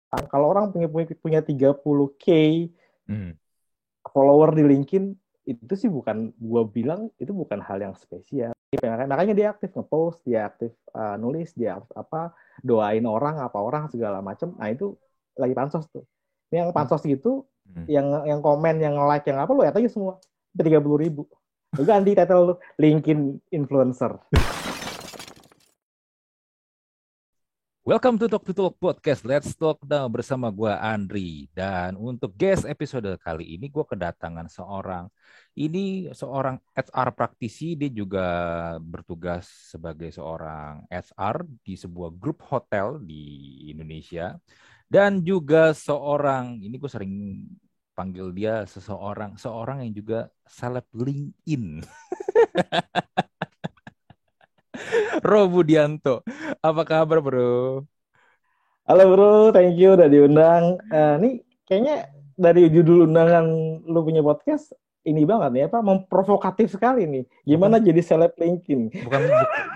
Kalau orang punya 30K Hmm. follower di LinkedIn, itu sih bukan, gua bilang itu bukan hal yang spesial. Makanya dia aktif ngepost, dia aktif nulis, dia aktif apa, doain orang, apa orang segala macam. Nah itu lagi pansos tuh. Ini yang Oh. pansos gitu, Hmm. yang komen, yang like, yang apa, lo lihat aja semua. 30.000. Lu ganti title lu, LinkedIn influencer. Welcome to Talk Podcast. Let's talk now bersama gua Andri. Dan untuk guest episode kali ini gua kedatangan seorang HR praktisi. Dia juga bertugas sebagai seorang HR di sebuah grup hotel di Indonesia. Dan juga ini gue sering panggil dia seorang yang juga seleb LinkedIn. Roh Budianto. Apa kabar, bro? Halo bro, thank you udah diundang. Nih kayaknya dari judul undangan lu punya podcast, ini banget nih, apa, memprovokatif sekali nih. Gimana Bukan jadi seleb LinkedIn?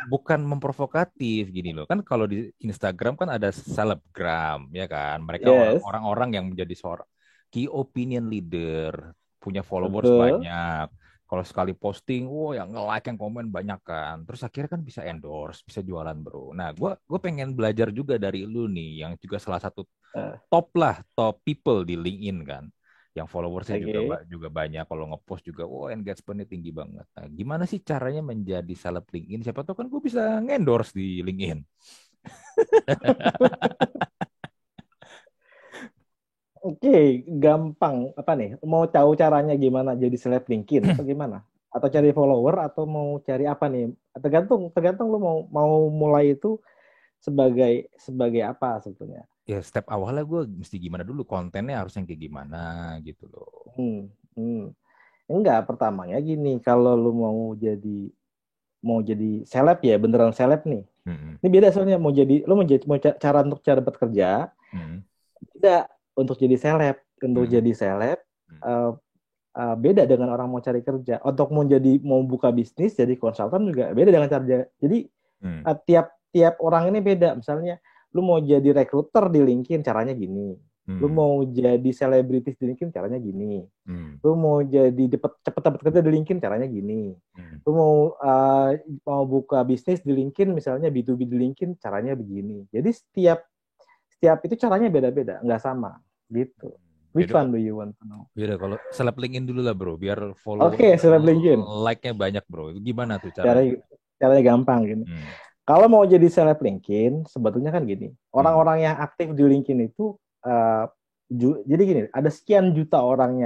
bukan memprovokatif gini loh. Kan kalau di Instagram kan ada selebgram, ya kan? Mereka Yes, orang-orang yang menjadi seorang key opinion leader, punya followers betul. banyak. Kalau sekali posting, wow, yang nge-like, yang komen banyak kan. Terus akhirnya kan bisa endorse, bisa jualan, bro. Nah, gue pengen belajar juga dari lu nih, yang juga salah satu Eh, top people di LinkedIn kan, yang followersnya juga Oke. juga banyak, kalau ngepost juga wow engagementnya tinggi banget. Nah, gimana sih caranya menjadi seleb LinkedIn? Siapa tahu kan gue bisa ngendorse di LinkedIn. Oke, gampang. Apa nih? Mau tahu caranya gimana jadi seleb LinkedIn atau gimana? Atau cari follower atau mau cari apa nih? Tergantung, tergantung lu mau mau mulai itu sebagai sebagai apa sebetulnya. Ya step awalnya gue mesti gimana dulu, kontennya harus yang kayak gimana gitu loh. Hmm, hmm. Enggak, pertamanya gini, kalau lu mau jadi seleb ya, beneran seleb nih. Mm-mm. Ini beda soalnya, mau jadi cara untuk cara dapat kerja, Mm-mm. beda untuk jadi seleb. Untuk Mm-mm. jadi seleb eh, beda dengan orang mau cari kerja. Untuk mau buka bisnis jadi konsultan juga beda dengan cara jadi Mm-mm. tiap tiap orang ini beda. Misalnya lu mau jadi rekruter di LinkedIn caranya gini. Lu Mm-mm. mau jadi selebritis di LinkedIn caranya gini. Mm-mm. Lu mau jadi cepet dapat kerja di LinkedIn caranya gini. Mm-mm. Lu mau buka bisnis di LinkedIn, misalnya B2B di LinkedIn caranya begini. Jadi setiap setiap itu caranya beda-beda, nggak sama gitu. Which Jadi one do you want to know? beda kalau seleb LinkedIn dulu lah, bro, biar follower Oke, seleb LinkedIn. like-nya banyak, bro. Itu gimana tuh caranya? Caranya caranya gampang gini. Hmm. Kalau mau jadi seleb LinkedIn, sebetulnya kan gini. Hmm. Orang-orang yang aktif di LinkedIn itu jadi gini, ada sekian juta orang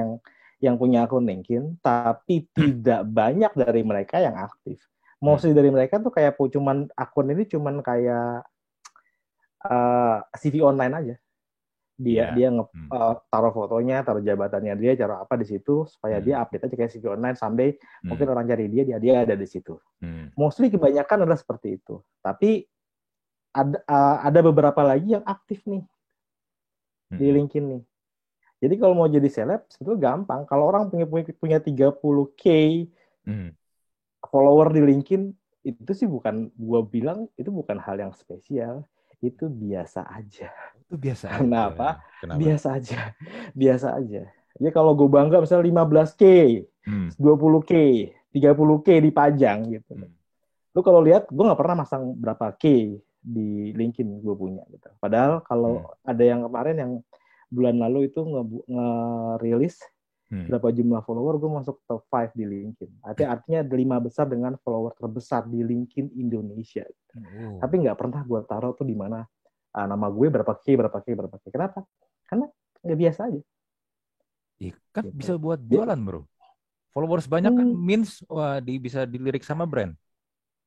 yang punya akun LinkedIn, tapi tidak banyak dari mereka yang aktif. Hmm. Mostly dari mereka tuh kayak cuman akun ini cuman kayak CV online aja. Dia Iya. dia Hmm. taruh fotonya, taruh jabatannya dia, taruh apa di situ supaya dia Hmm. update aja kayak CV online sampai mungkin Hmm. orang cari dia ada di situ. Hmm. Mostly kebanyakan adalah seperti itu. Tapi ada beberapa lagi yang aktif nih di Hmm. LinkedIn nih. Jadi kalau mau jadi seleb sebetulnya gampang. Kalau orang punya 30K Hmm. follower di LinkedIn, itu sih bukan, gua bilang itu bukan hal yang spesial. Itu biasa aja. Itu biasa Karena aja. apa? Kenapa? Biasa aja. Biasa aja. Ya kalau gue bangga misalnya 15K, Hmm. 20K, 30K dipajang gitu. Hmm. Lu kalau lihat, gue nggak pernah masang berapa K di LinkedIn gue punya gitu. Padahal kalau Hmm. ada yang kemarin yang bulan lalu itu nge-release Hmm. berapa jumlah follower, gue masuk top 5 di LinkedIn. Artinya ada 5 besar dengan follower terbesar di LinkedIn Indonesia. Oh. Tapi nggak pernah gue taruh tuh di mana nama gue berapa K, berapa K, berapa K. Kenapa? Karena nggak biasa aja. Ih, kan Gitu. bisa buat Ya, jualan, bro. Followers banyak kan hmm, means wah bisa dilirik sama brand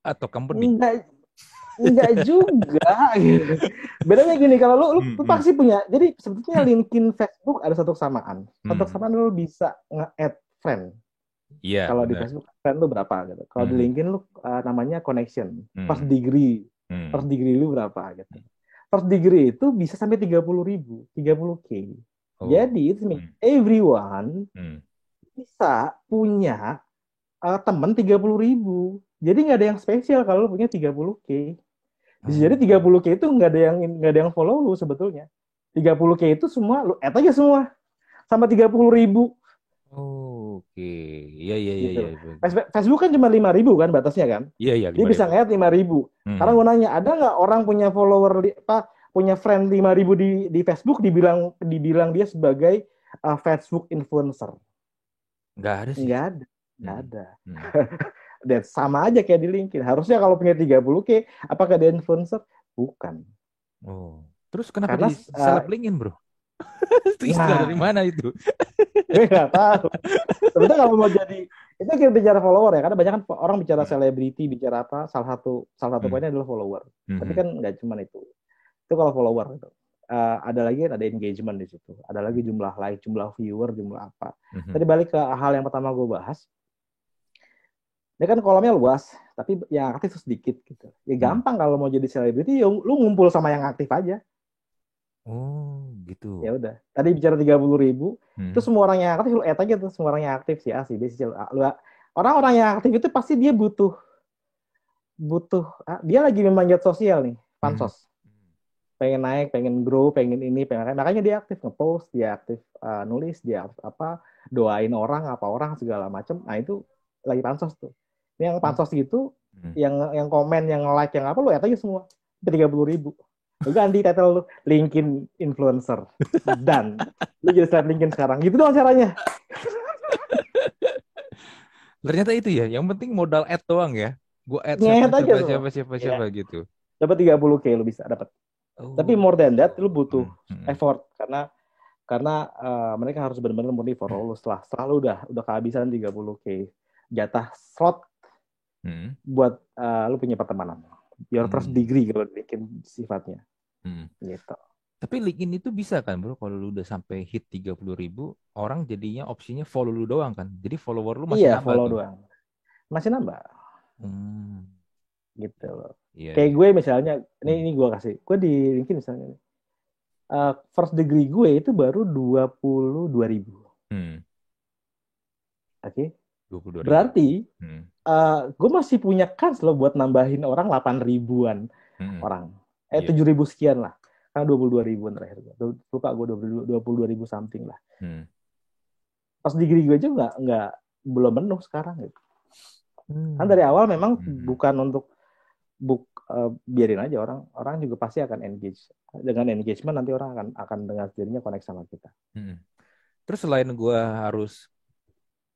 atau company. nggak nggak juga gitu. Bedanya gini, kalau Hmm. lu Hmm. pasti punya. Jadi sebetulnya LinkedIn, Facebook ada satu kesamaan. Satu Hmm. kesamaan, lu bisa nge-add friend. Iya, Kalau di benar. Facebook friend lu berapa gitu. Kalau di Hmm. LinkedIn lu namanya connection. First Hmm. degree. First Hmm. degree lu berapa gitu. First degree itu bisa sampai 30.000, 30K. Oh. Jadi itu Hmm. everyone Hmm. bisa punya temen 30.000. Jadi nggak ada yang spesial kalau lu punya 30K. Bisa jadi Oh. 30K itu nggak ada yang follow lu sebetulnya. 30K itu semua lu add aja semua sama 30.000 Oh, oke. Iya, iya, iya, iya. gitu. Facebook kan cuma 5.000 kan batasnya kan. Iya, iya, Dia lima bisa ribu. nge-add 5.000. Karena Hmm. gue nanya, ada nggak orang punya follower punya friend 5.000 di Facebook dibilang dibilang dia sebagai Facebook influencer? Nggak ada sih. Nggak ada, nggak Hmm. ada. Hmm. Dan sama aja kayak di LinkedIn. Harusnya kalau punya 30K, apakah dia influencer? Bukan. Oh. Terus kenapa Karena di seleb LinkedIn, bro? Itu istilah dari nah, mana itu? gue nggak tahu. Sebenarnya kalau mau jadi itu kita bicara follower ya, karena banyak kan orang bicara Hmm. selebriti, bicara apa, salah satu Hmm. poinnya adalah follower. Tapi Hmm. kan nggak cuma itu. Itu kalau follower itu. Ada lagi ada engagement di situ. Ada lagi jumlah like, jumlah viewer, jumlah apa. Hmm. Tadi balik ke hal yang pertama gue bahas. Ini kan kolomnya luas, tapi yang aktif tuh sedikit gitu. Ya Hmm. gampang kalau mau jadi selebriti, ya lu ngumpul sama yang aktif aja. Oh, Ya gitu. udah. Tadi bicara 30.000, itu Hmm. semua orang yang aktif lu add aja tuh semua orang yang aktif si A, si B, si C. Orang-orang yang aktif itu pasti dia butuh butuh dia lagi memanjat sosial nih, Hmm. pansos. Pengen naik, pengen grow, pengen ini, pengen makanya dia aktif ngepost, dia aktif nulis, dia aktif apa doain orang, apa orang segala macam. Nah itu lagi pansos tuh. Ini yang Hmm. pansos gitu, Hmm. yang komen, yang like, yang apa lu add aja semua. 30.000. Lu ganti title lu LinkedIn influencer dan lu jadi seleb LinkedIn sekarang. Gitu doang caranya. Ternyata itu ya, yang penting modal add doang ya. Gue add siapa Ngehead aja siapa semua. siapa siapa Ya, siapa gitu. dapat 30K lu bisa dapat. Tapi Oh. more than that lu butuh Hmm. Hmm. effort karena mereka harus benar-benar murni for all setelah lu udah kehabisan 30K jatah slot Hmm. buat lu punya pertemanan. Your first Hmm. degree kalau bikin sifatnya Hmm. gitu. Tapi LinkedIn itu bisa kan bro, kalau lu udah sampai hit 30.000, orang jadinya opsinya follow lu doang kan. Jadi follower lu masih Iya, nambah follow tuh. doang. Masih nambah Hmm. gitu loh. Iya, Kayak iya. gue misalnya, ini Hmm. ini gue kasih. Gue di LinkedIn misalnya first degree gue itu baru 22.000. Hmm. Oke. Okay? 22.000. Berarti Hmm. gue masih punya kans loh buat nambahin orang 8.000-an Hmm. orang. Iya. 7.000 sekian lah. Karena 22.000-an terakhir. Lupa gue 22.000 something lah. Hmm. Pas degree gue aja nggak belum penuh sekarang gitu. Kan Hmm. dari awal memang Hmm. bukan untuk biarin aja orang orang juga pasti akan engage. Dengan engagement nanti orang akan dengan sendirinya connect sama kita. Hmm. Terus selain gua harus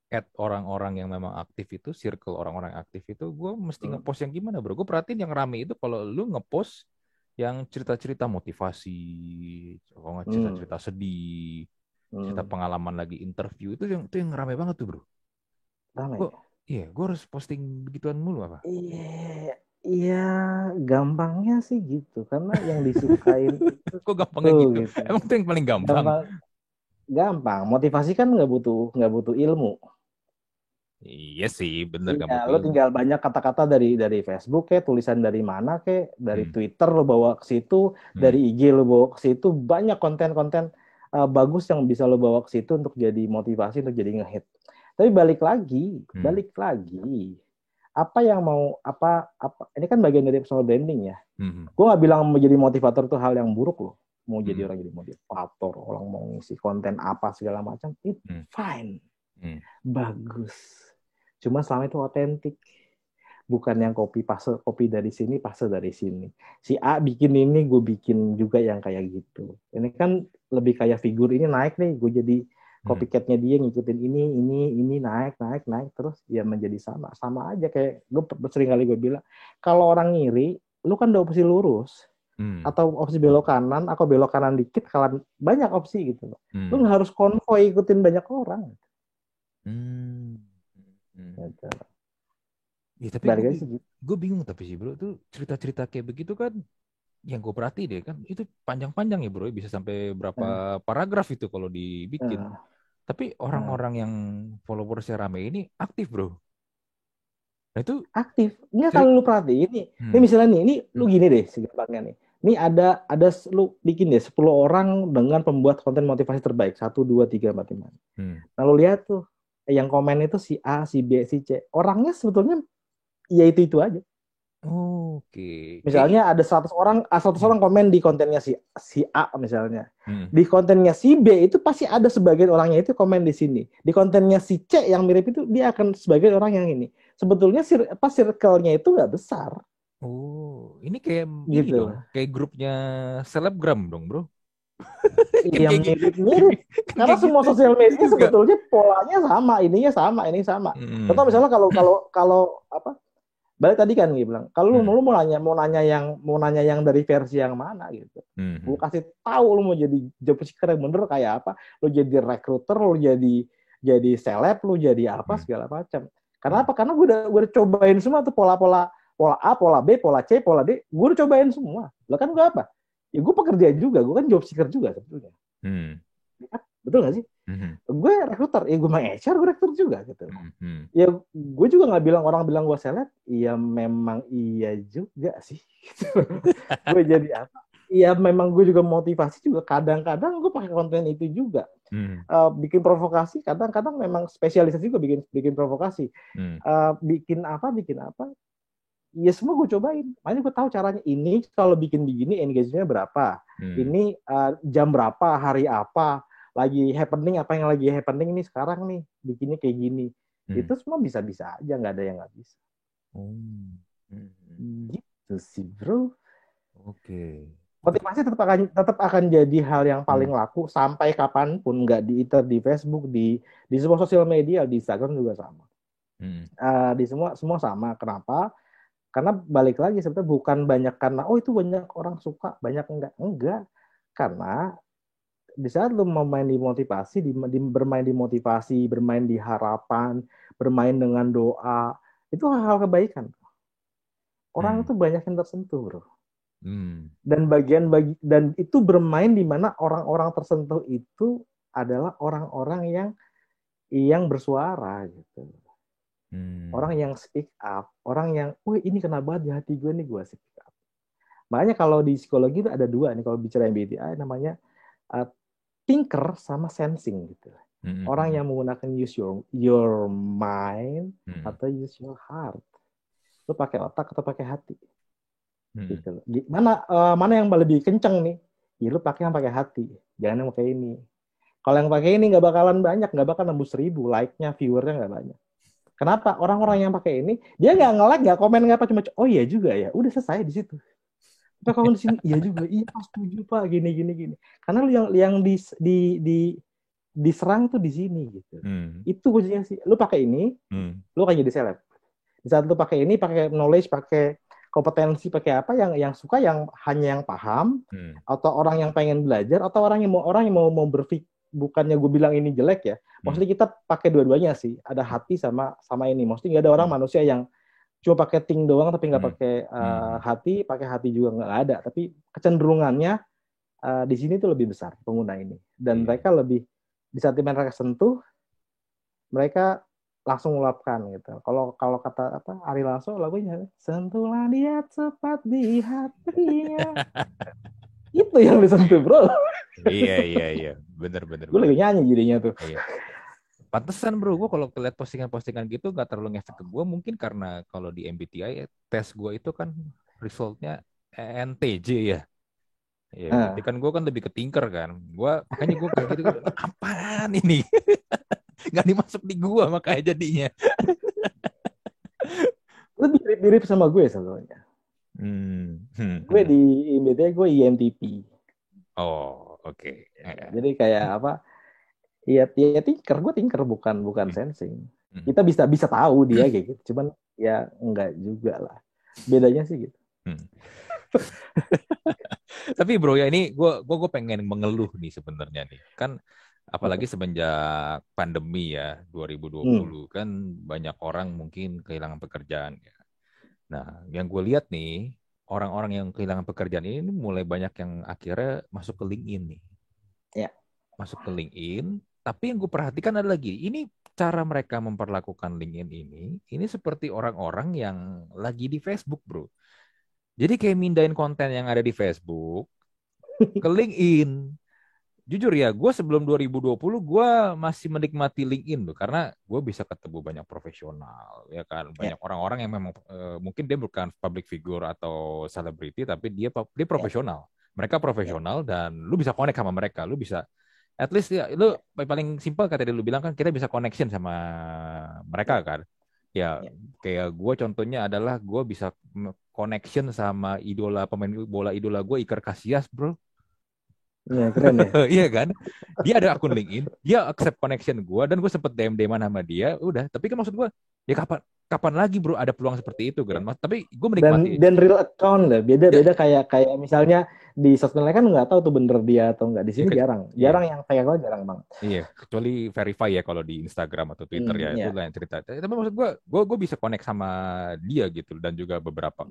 add orang-orang yang memang aktif itu, circle orang-orang yang aktif itu, gue mesti Hmm. ngepost yang gimana bro? Gue perhatiin yang rame itu kalau lu ngepost yang cerita-cerita motivasi, kalau nggak Hmm. cerita-cerita sedih, cerita Hmm. pengalaman lagi interview itu yang rame banget tuh bro. Gue, Ramai. iya, gue harus posting begituan mulu apa? Iya, iya, gampangnya sih gitu. Karena yang disukain itu Kok gampangnya tuh gitu? gitu. Emang itu yang paling gampang? Gampang, gampang. Motivasi kan nggak butuh ilmu. Iya sih, bener gak Iya, butuh lo ilmu. tinggal banyak kata-kata dari Facebook kayak tulisan dari mana kayak dari Hmm. Twitter lo bawa ke situ, Hmm. dari IG lo bawa ke situ, banyak konten-konten bagus yang bisa lo bawa ke situ untuk jadi motivasi untuk jadi ngehit. Tapi Hmm. balik lagi, apa yang mau apa ini kan bagian dari personal branding ya. Hmm. Gue nggak bilang menjadi motivator itu hal yang buruk loh. Mau jadi Hmm. orang jadi motivator, orang mau ngisi konten apa segala macam, itu Hmm. fine, Hmm. bagus. Cuma selama itu otentik, bukan yang copy dari sini, paste dari sini. Si A bikin ini, gue bikin juga yang kayak gitu. Ini kan lebih kayak figur ini naik nih, gue jadi Hmm. copycatnya dia ngikutin ini naik naik naik terus ya menjadi sama aja kayak gue sering kali gue bilang kalau orang ngiri lu kan ada opsi lurus Hmm. atau opsi belok kanan atau belok kanan dikit kalau banyak opsi gitu loh. Lu Hmm. nggak harus konvoy ikutin banyak orang Hmm. Hmm. gitu. Ya, tapi Balik aja segitu. gue bingung tapi sih bro, tuh cerita-cerita kayak begitu kan, yang gue perhati deh kan, itu panjang-panjang ya bro, bisa sampai berapa Nah, paragraf itu kalau dibikin. nah, Tapi nah. orang-orang yang followersnya rame ini aktif bro. Nah itu Aktif. Enggak sering. kalau lu perhatiin ini Hmm. misalnya nih, ini lu Hmm. gini deh segampangnya nih. Ini ada lu bikin deh 10 orang dengan pembuat konten motivasi terbaik. 1, 2, 3, 4, 5. Hmm. Nah, lu lihat tuh yang komen itu si A, si B, si C. Orangnya sebetulnya ya itu aja. Oke. Kayak Misalnya ada 100 orang, 100 hmm. orang komen di kontennya si A misalnya. Hmm. Di kontennya si B itu pasti ada sebagian orangnya itu komen di sini. Di kontennya si C yang mirip itu dia akan sebagian orang yang ini. Sebetulnya apa circle-nya itu nggak besar Oh, ini kayak ini gitu dong, loh. kayak grupnya selebgram dong, bro. Kan Iya kayak mirip-mirip. kan Karena kayak semua gitu sosial media juga. sebetulnya polanya sama, ininya sama, ini sama. Contoh Hmm. misalnya kalau apa? Balik tadi kan gue bilang, kalau Hmm. lu mau nanya yang dari versi yang mana gitu. Lu Hmm. kasih tahu lu mau jadi job seeker yang bener kayak apa, lu jadi recruiter, lu jadi seleb, lu jadi apa Hmm. segala macam. Karena Hmm. apa? Karena gue udah cobain semua tuh pola-pola pola A, pola B, pola C, pola D, gue udah cobain semua. Lo kan gue apa? Ya gue pekerja juga, gue kan job seeker juga sebetulnya. Hmm. Betul gak sih? Hmm. Gue recruiter, ya gue main HR, gue recruiter juga gitu. Hmm. Hmm. Ya gue juga nggak bilang orang bilang gue seleb, ya memang iya juga sih. Gue jadi apa? Ya memang gue juga motivasi juga. Kadang-kadang gue pakai konten itu juga. Hmm. Bikin provokasi, kadang-kadang memang spesialisasi juga bikin bikin provokasi. Hmm. Bikin apa? Ya semua gue cobain. Makanya gue tahu caranya. Ini kalau bikin begini engagement-nya berapa. Hmm. Ini jam berapa, hari apa, lagi happening apa yang lagi happening nih sekarang nih, bikinnya kayak gini. Hmm. Itu semua bisa-bisa aja, nggak ada yang nggak bisa. Oh. Hmm. Gitu sih bro. Oke. Tapi Motivasi tetap akan jadi hal yang hmm. paling laku sampai kapanpun, nggak di Facebook, di semua sosial media, di Instagram juga sama. Hmm. Di semua sama. Kenapa? Karena balik lagi sebetulnya bukan banyak karena oh itu banyak orang suka, banyak enggak. Karena di saat lu bermain di motivasi, bermain di motivasi, bermain di harapan, bermain dengan doa, itu hal-hal kebaikan. Orang Hmm. itu banyak yang tersentuh, bro. Hmm. Dan itu bermain di mana orang-orang tersentuh itu adalah orang-orang yang bersuara gitu. Hmm. Orang yang speak up, orang yang, wih ini kena banget di hati gue nih, gue speak up. Makanya kalau di psikologi itu ada dua nih kalau bicara MBTI namanya uh, thinker sama sensing gitu. Hmm. Orang Hmm. yang menggunakan use your mind Hmm. atau use your heart. Lu pakai otak atau pakai hati Hmm. gitu. Mana yang lebih kenceng nih? Ya lu pakai yang pakai hati. Jangan yang pakai ini. Kalau yang pakai ini nggak bakalan banyak, nggak bakal nembus 1.000 like-nya, viewernya nggak banyak. Kenapa? Orang-orang yang pakai ini dia nggak nge-like, nggak komen, nggak apa, cuma oh iya juga ya, udah selesai di situ. Tapi kalau di sini iya juga, iya pas setuju pak, gini gini gini. Karena lu yang di diserang tuh di sini gitu. Hmm. Itu kuncinya sih. Lu pakai ini, Hmm. lu akan jadi seleb. Di saat lu pakai ini, pakai knowledge, pakai kompetensi, pakai apa yang suka, yang hanya yang paham, Hmm. atau orang yang pengen belajar, atau orang yang mau berpikir, bukannya gue bilang ini jelek ya. Hmm. Maksudnya kita pakai dua-duanya sih. Ada hati sama sama ini. Maksudnya nggak ada orang Hmm. manusia yang cuma pakai ting doang tapi nggak Hmm. pakai Hmm. pakai hati juga nggak ada. Tapi kecenderungannya di sini tuh lebih besar pengguna ini. Dan Iya. mereka lebih di saat mereka sentuh, mereka langsung meluapkan gitu. Kalau kalau kata apa Ari Lasso lagunya sentuhlah dia tepat di hatinya. Itu yang disentuh bro. Iya, iya, iya. Bener, bener, Gue bener. lagi nyanyi jadinya tuh. Iya. Pantesan bro, gue kalau lihat postingan-postingan gitu gak terlalu ngefek ke gue. Mungkin karena kalau di MBTI tes gue itu kan resultnya ENTJ ya. Ya berarti Nah, kan gue kan lebih ke tinker kan. Makanya gue kayak gitu, ini apaan ini? Gak dimasuk di gue makanya jadinya. lebih mirip-mirip sama gue sebetulnya. Hmm. Gue di IMBT gue INTP. Oh, oke. Jadi kayak apa? Iya, ya tinker bukan bukan sensing. Hmm. Kita bisa bisa tahu dia kayak gitu, cuman ya enggak juga lah. Bedanya sih gitu. Hmm. Tapi bro ya ini gue pengen mengeluh nih sebenarnya nih. Kan apalagi Apa? semenjak pandemi ya Hmm. 2020 kan banyak orang mungkin kehilangan pekerjaan ya. Nah, yang gue lihat nih orang-orang yang kehilangan pekerjaan ini mulai banyak yang akhirnya masuk ke LinkedIn nih. Ya. Masuk ke LinkedIn, tapi yang gue perhatikan ada lagi, ini cara mereka memperlakukan LinkedIn ini seperti orang-orang yang lagi di Facebook, bro. Jadi kayak mindahin konten yang ada di Facebook ke LinkedIn. jujur ya, gue sebelum 2020 gue masih menikmati LinkedIn loh, karena gue bisa ketemu banyak profesional, ya kan, Ya, banyak orang-orang yang memang mungkin dia bukan public figure atau selebriti, tapi dia ya, profesional. Mereka ya, profesional dan lu bisa connect sama mereka, lu bisa at least ya, lu ya, paling simpel kata dia lu bilang kan kita bisa connection sama mereka ya, kan. Ya, ya. kayak gue contohnya adalah gue bisa connection sama idola pemain bola idola gue Iker Casillas, bro. Ya, keren ya. Iya kan? Dia ada akun LinkedIn, dia accept connection gue dan gue sempet DM-an sama dia, udah. Tapi kan maksud gue, ya kapan kapan lagi bro ada peluang seperti itu kan? Ya. Tapi gue Dan menikmati. real account lah, Ya, beda-beda kayak kayak misalnya di sosmed lain kan nggak tahu tuh bener dia atau nggak. Di ya, sini jarang, iya, jarang yang kayak gue jarang banget. iya. Kecuali verify ya kalau di Instagram atau Twitter ya itu Ya, lain cerita. Tapi maksud gue bisa connect sama dia gitu dan juga beberapa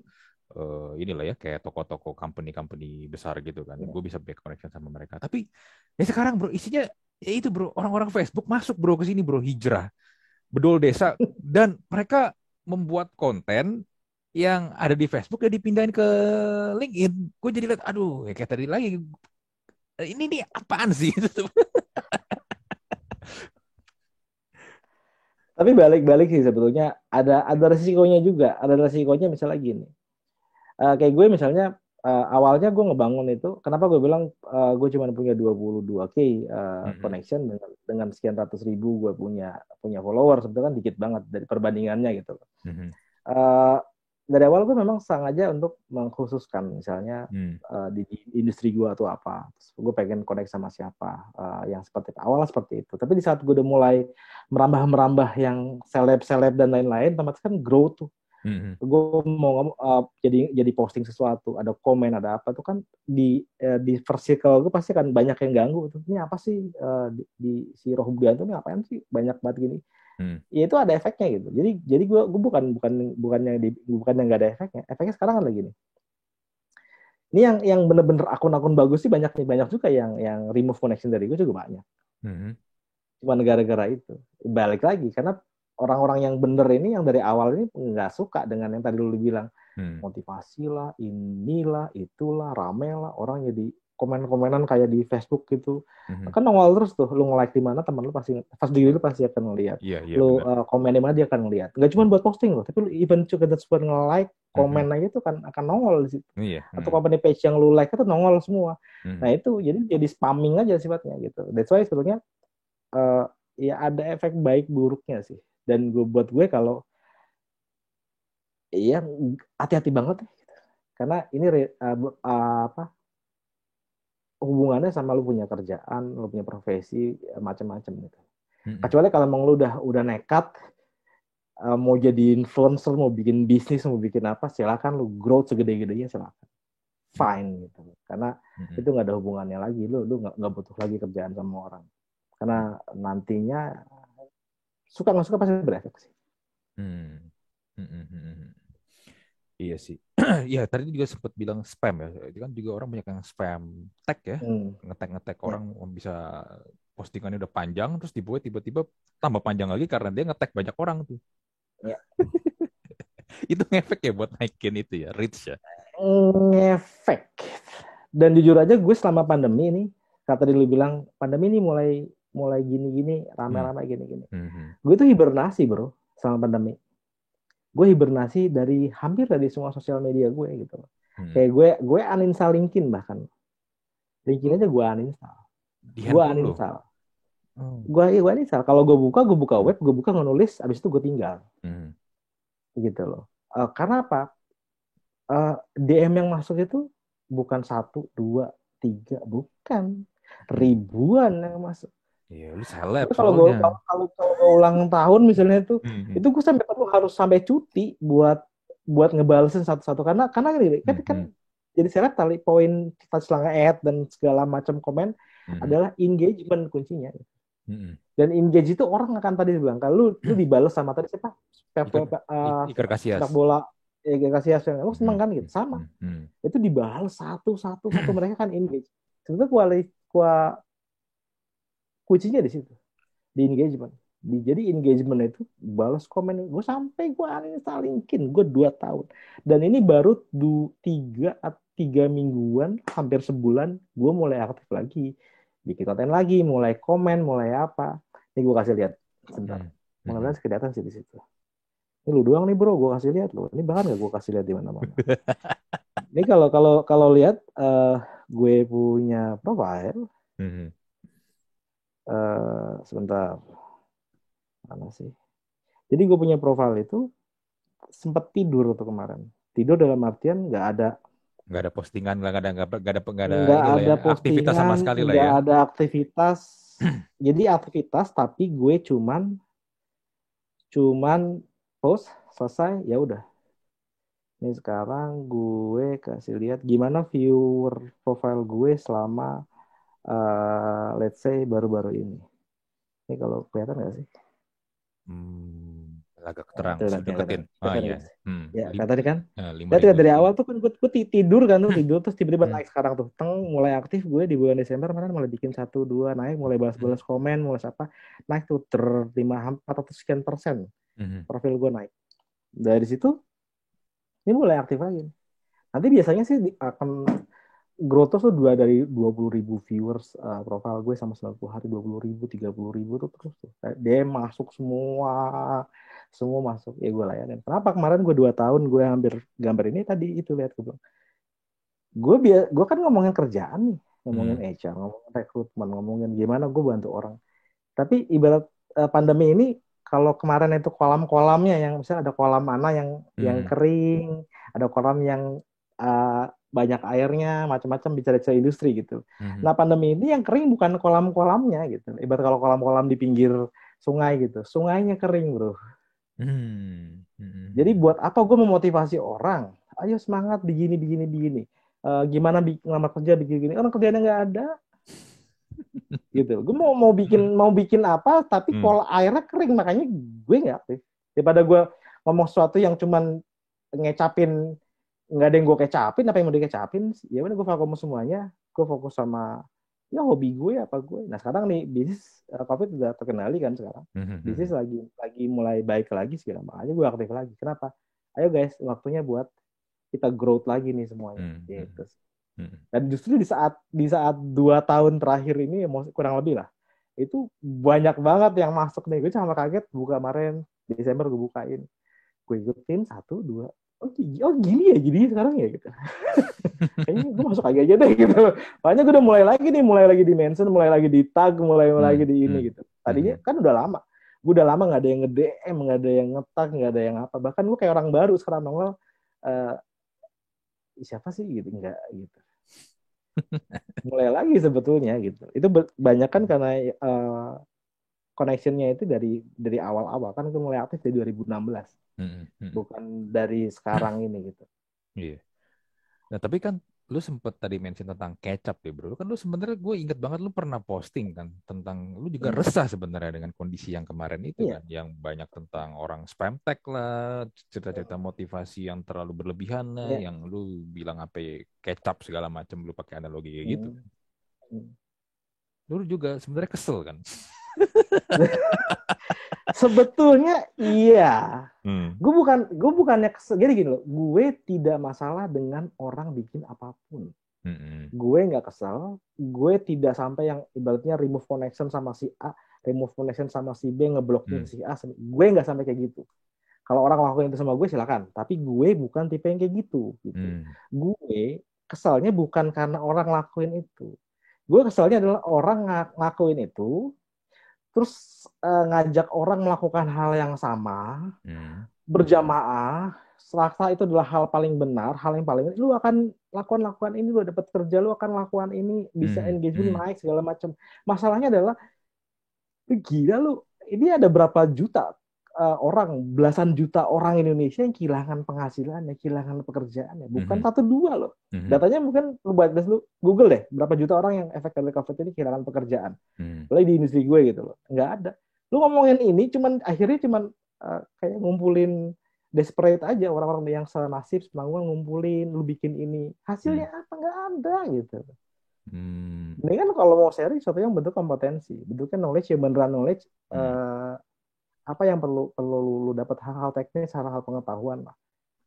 inilah ya kayak toko-toko company-company besar gitu kan. ya. Gue bisa back connection sama mereka. Tapi ya sekarang bro isinya ya itu bro orang-orang Facebook masuk bro ke sini bro hijrah bedol desa dan mereka membuat konten yang ada di Facebook ya dipindahin ke LinkedIn. Gue jadi lihat, aduh, ya kayak tadi lagi. Ini nih apaan sih? Tapi balik-balik sih sebetulnya ada resikonya juga. Ada resikonya misalnya gini. Kayak gue misalnya awalnya gue ngebangun itu, kenapa gue bilang gue cuma punya 22K Mm-mm. connection dengan sekian ratus ribu gue punya punya follower, sebetulnya kan dikit banget dari perbandingannya gitu. Mhm. Uh, dari awal gue memang sengaja untuk mengkhususkan misalnya Hmm. di industri gue atau apa. Terus gue pengen connect sama siapa yang seperti itu. Awalnya seperti itu. Tapi di saat gue udah mulai merambah-merambah yang seleb-seleb dan lain-lain, otomatis kan grow tuh. Mhm. Gue mau jadi posting sesuatu, ada komen, ada apa tuh kan di first circle gue pasti kan banyak yang ganggu tuh. Ini apa sih di si Roh Budianto ini ngapain sih banyak banget gini, Hmm. ya itu ada efeknya gitu. Jadi gue bukan yang nggak ada efeknya sekarang kan lagi nih. Ini yang bener-bener akun-akun bagus sih banyak nih, banyak juga yang remove connection dari gue juga banyak, Mhm. cuma gara-gara itu. Balik lagi karena orang-orang yang bener ini yang dari awal ini nggak suka dengan yang tadi lu bilang, Hmm. motivasi lah, inilah itulah, rame lah, orang jadi komen-komenan kayak di Facebook gitu. Mhm. Kan nongol terus tuh, lu nge-like di mana teman lu pasti pas diri lu pasti akan ngeliat, Iya, iya lu benar. komen di mana dia akan ngeliat, nggak cuma buat posting loh, tapi lu even juga buat nge-like Mhm. komen aja tuh kan akan nongol di situ, Iya. atau Mhm. company page yang lu like itu nongol semua. Nah Mhm. itu jadi spamming aja sifatnya gitu. That's why sebetulnya uh, ya ada efek baik buruknya sih. Dan buat gue kalau iya hati-hati banget ya. Karena ini apa hubungannya sama lu punya kerjaan, lu punya profesi, macam-macam gitu. Mhm. Kecuali kalau emang lu udah nekat mau jadi influencer, mau bikin bisnis, mau bikin apa, silakan lu growth segede-gedenya silakan. Fine gitu. Karena Mhm. itu nggak ada hubungannya lagi, lu nggak butuh lagi kerjaan sama orang. Karena nantinya suka nggak suka pasti berefek sih. Mhm. Mhm. Mhm. Iya sih. Iya, tadi juga sempat bilang spam ya. Itu kan juga orang banyak yang spam tag ya. Hmm. Ngetek-ngetek Ya, orang bisa postingannya udah panjang terus dibuat tiba-tiba tambah panjang lagi karena dia ngetek banyak orang tuh. ya. Itu ngefek ya buat naikin itu ya, reach ya. Ngefek. Dan jujur aja gue selama pandemi ini, kata dulu bilang pandemi ini mulai mulai gini-gini, Hmm. rame-rame gini-gini. Mhm. Gue tuh hibernasi bro selama pandemi. Gue hibernasi dari hampir dari semua sosial media gue gitu. Mhm. Kayak gue uninstall LinkedIn bahkan. LinkedIn Oh, aja gue uninstall. di Gue handphone lo. uninstall. Oh. Gue uninstall. Kalau gue buka web, gue buka ngenulis, abis itu gue tinggal. Mhm. Gitu loh. Karena apa? DM yang masuk itu bukan satu, dua, tiga, bukan. Mhm. Ribuan yang masuk. Iya, lu seleb Gue kalau gue soalnya. kalau gue ulang tahun misalnya Mhm. itu gue sampai perlu harus sampai cuti buat ngebalesin satu-satu karena gini kan Mhm. jadi seleb tali poin kita selanga add dan segala macam komen Mhm. adalah engagement kuncinya. Mhm. Dan engage itu orang akan tadi bilang kalau lu dibales sama tadi siapa Iker, Iker sepak Casillas. bola kasih hasil lu seneng Mhm. kan gitu sama Mhm. Mhm. itu dibales satu mereka kan engage sebetulnya kuncinya di situ di engagement. Jadi engagement itu balas komen gue sampai gue uninstall LinkedIn gue 2 tahun dan ini baru tiga mingguan hampir sebulan gue mulai aktif lagi bikin konten lagi, mulai komen, mulai apa. Ini gue kasih lihat sebentar. Hmm. Mudah-mudahan kelihatan sih di situ. Ini lu doang nih bro, gue kasih lihat lo. Ini bahkan gak gue kasih lihat di mana-mana. Ini kalau kalau kalau lihat gue punya profile, Hmm. sebentar mana sih? Jadi gue punya profile itu sempat tidur tuh kemarin. Tidur dalam artian Nggak ada postingan, nggak ada nggak inilah ya, ada aktivitas sama postingan, sekali lah nggak ya. ada aktivitas. Jadi aktivitas tapi gue cuman cuman post selesai ya udah. Ini sekarang gue kasih lihat gimana viewer profile gue selama let's say baru-baru ini. Ini kalau kelihatan nggak sih? Agak Nah, terang, itu sudah nanti yang deketin. kelihatan. Oh Kelihatan iya. nggak sih? Hmm. Ya, kelihatan kan? Lima Lihat kan ribu dari view. awal tuh kan gue tidur kan tuh tidur terus tiba-tiba Hmm. naik sekarang tuh. Teng mulai aktif gue di bulan Desember kemarin mulai bikin satu dua naik mulai balas-balas komen mulai apa naik tuh terlima 400 sekian % Hmm. profil gue naik. Dari situ ini mulai aktif lagi. Nanti biasanya sih akan growth tuh dari 20.000 viewers profile gue sama 90 hari 20.000 30.000 tuh terus tuh. Dia masuk semua masuk ya gue layanin. Kenapa kemarin gue 2 tahun gue hampir gambar ini tadi itu lihat gue bilang gue kan ngomongin kerjaan nih ngomongin Hmm. HR ngomongin rekrutmen ngomongin gimana gue bantu orang tapi ibarat pandemi ini kalau kemarin itu kolam-kolamnya yang misalnya ada kolam mana yang Hmm. kering, ada kolam yang banyak airnya, macam-macam bicara-bicara industri gitu. Hmm. Nah pandemi ini yang kering bukan kolam-kolamnya gitu. Ibarat kalau kolam-kolam di pinggir sungai gitu, sungainya kering bro. Hmm. Jadi Hmm. buat apa gue memotivasi orang? Ayo semangat begini begini begini. Gimana ngelamar kerja begini begini? Orang kerjanya nggak ada gitu. Gue mau bikin apa tapi Hmm. kalau airnya kering makanya gue nggak aktif. Daripada gue ngomong sesuatu yang cuman ngecapin nggak ada yang gue kecapin apa yang mau dikecapin ya udah gue fokus semuanya gue fokus sama ya hobi gue apa gue nah sekarang nih bisnis COVID udah terkendali kan sekarang bisnis Hmm. lagi mulai baik lagi sekarang makanya gue aktif lagi kenapa ayo guys waktunya buat kita growth lagi nih semuanya Hmm. Hmm. gitu Hmm. dan justru di saat 2 tahun terakhir ini kurang lebih lah itu banyak banget yang masuk nih gue sama kaget buka kemarin Desember gue bukain gue ikutin satu dua oh gini ya jadi sekarang ya gitu kayaknya gue masuk aja deh gitu makanya gue udah mulai lagi di mention mulai lagi di tag mulai Hmm. lagi di Hmm. ini gitu tadinya Hmm. kan udah lama gue udah lama nggak ada yang nge-DM nggak ada yang nge-tag nggak ada yang apa bahkan gue kayak orang baru sekarang nongol uh, siapa sih gitu nggak gitu mulai lagi sebetulnya gitu itu banyak kan karena connectionnya itu dari awal-awal kan gue mulai aktif dari 2016 Hmm. Hmm. bukan dari sekarang ini gitu. Iya. Nah, tapi kan lu sempet tadi mention tentang kecap ya, bro. Kan lu sebenarnya gue inget banget lu pernah posting kan tentang lu juga Hmm. resah sebenarnya dengan kondisi yang kemarin itu Iya, kan, yang banyak tentang orang spam tag lah, cerita-cerita motivasi yang terlalu berlebihan lah, iya. yang lu bilang apa ya, kecap segala macam lu pakai analogi kayak gitu Hmm. kan. Hmm. Lu juga sebenarnya kesel kan? Sebetulnya iya. Hmm. Gue bukannya jadi gini loh. Gue tidak masalah dengan orang bikin apapun. Hmm. Gue nggak kesel. Gue tidak sampai yang ibaratnya remove connection sama si A, remove connection sama si B, ngebloknya Hmm. si A. Gue nggak sampai kayak gitu. Kalau orang lakukan itu sama gue silakan. Tapi gue bukan tipe yang kayak gitu. Gitu. Hmm. Gue kesalnya bukan karena orang lakuin itu. Gue kesalnya adalah orang ngakuin itu terus ngajak orang melakukan hal yang sama Hmm. berjamaah selasa itu adalah hal paling benar hal yang paling lu akan lakukan ini lu dapat kerja lu akan lakukan ini bisa Hmm. engagement Hmm. naik segala macam masalahnya adalah gila lu ini ada berapa juta orang belasan juta orang Indonesia yang kehilangan penghasilannya kehilangan pekerjaannya bukan Hmm. satu dua loh Hmm. datanya mungkin lu baca lu Google deh berapa juta orang yang efek dari COVID ini kehilangan pekerjaan Hmm. mulai di industri gue gitu loh nggak ada lu ngomongin ini cuman akhirnya cuman kayak ngumpulin desperate aja orang-orang yang senasib semanggulan ngumpulin lu bikin ini Hmm. hasilnya apa nggak ada gitu Hmm. ini kan kalau mau sharing sesuatu yang bentuk kompetensi bentuknya knowledge ya beneran knowledge Hmm. apa yang perlu perlu lu dapat hal-hal teknis hal-hal pengetahuan lah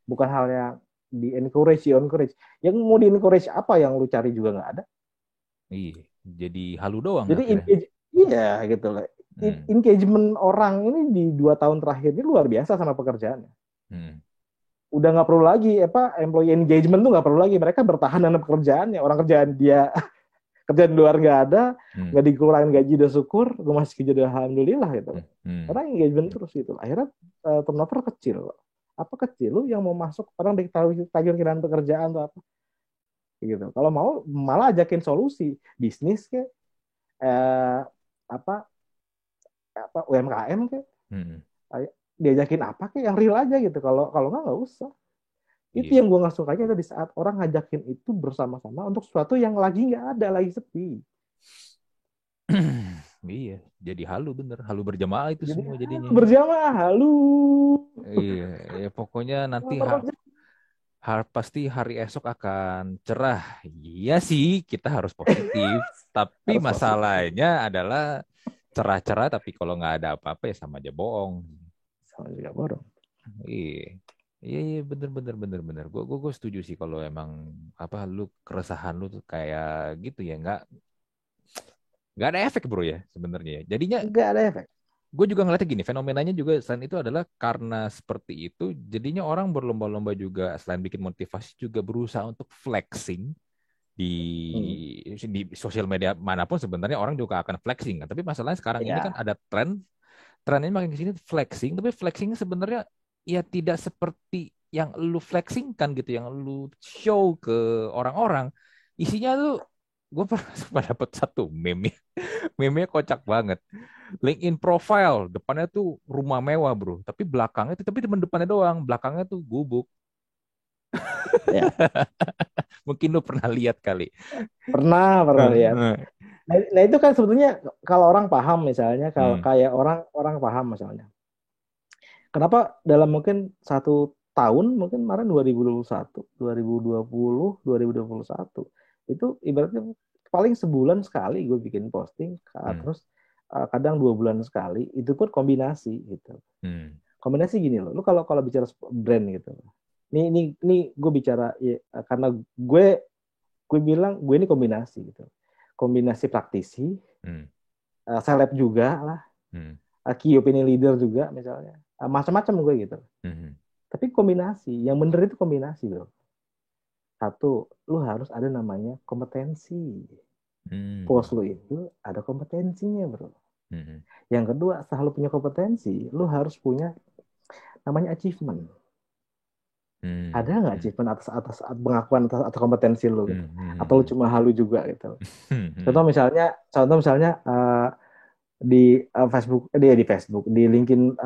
bukan hal yang di encourage yang mau di encourage apa yang lu cari juga nggak ada Iya. Jadi halu doang Jadi akhirnya. iya gitu loh. Hmm. Engagement orang ini di 2 tahun terakhir ini luar biasa sama pekerjaannya. Hmm. Udah nggak perlu lagi apa employee engagement tuh nggak perlu lagi. Mereka bertahan dalam pekerjaannya. Orang kerjaan dia kerjaan di luar nggak ada, Hmm. nggak dikurangin gaji udah syukur, gue masih kerja udah alhamdulillah gitu. Hmm. Hmm. Karena engagement terus gitu. Akhirnya turnover kecil. Apa kecil? Lu yang mau masuk orang ditawarin kehilangan pekerjaan atau apa gitu. Kalau mau malah ajakin solusi bisnis ke eh, apa apa UMKM ke Hmm. diajakin apa ke yang real aja gitu. Kalau kalau nggak usah. Itu Iya. yang gue nggak sukanya di saat orang ngajakin itu bersama-sama untuk sesuatu yang lagi nggak ada, lagi sepi. Iya, jadi halu bener. Halu berjamaah itu Jadi semua jadinya. berjamaah, halu. Iya, ya pokoknya nanti pasti hari esok akan cerah. Iya sih, kita harus positif. Tapi Harus positif. masalahnya adalah cerah-cerah, tapi kalau nggak ada apa-apa ya sama aja bohong. Sama juga bodoh. Iya, iya, iya, bener, bener, bener, bener. Gue setuju sih kalau emang apa lu keresahan lu tuh kayak gitu ya, nggak ada efek bro ya sebenarnya. Ya. Jadinya Nggak ada efek. gue juga ngeliatnya gini, fenomenanya juga selain itu adalah karena seperti itu, jadinya orang berlomba-lomba juga selain bikin motivasi juga berusaha untuk flexing di Hmm. sosial media manapun sebenarnya orang juga akan flexing kan. Tapi masalahnya sekarang ini kan Ya, ada trennya makin ke sini flexing, tapi flexingnya sebenarnya ya tidak seperti yang lu flexing kan gitu, yang lu show ke orang-orang. Isinya tuh gue pernah sempat dapat satu meme, meme kocak banget. LinkedIn profile depannya tuh rumah mewah bro, tapi belakangnya tuh tapi teman depannya doang, belakangnya tuh gubuk. ya. Mungkin lu pernah lihat kali. Pernah lihat. Nah, itu kan sebetulnya kalau orang paham misalnya, kalau Hmm, kayak orang orang paham misalnya. Kenapa dalam mungkin 1 tahun, mungkin kemarin 2021, 2020, 2021, itu ibaratnya paling sebulan sekali gue bikin posting, hmm, terus kadang 2 bulan sekali, itu pun kombinasi gitu. hmm, Kombinasi gini loh, lu kalau kalau bicara brand gitu, ini gue bicara ya, karena gue bilang gue ini kombinasi gitu, kombinasi praktisi, hmm, seleb juga lah, hmm, key opinion leader juga misalnya, macam-macam gue gitu. hmm, Tapi kombinasi, yang bener itu kombinasi bro. Satu, lu harus ada namanya kompetensi. Pos hmm, lu itu ada kompetensinya bro. hmm, Yang kedua, setelah lu punya kompetensi, lu harus punya namanya achievement. Ada hmm, nggak hmm, achievement atas atas pengakuan atas kompetensi lu gitu? hmm, Atau lu hmm, cuma halu juga gitu? hmm, Contoh hmm, misalnya, di Facebook, di Facebook, di LinkedIn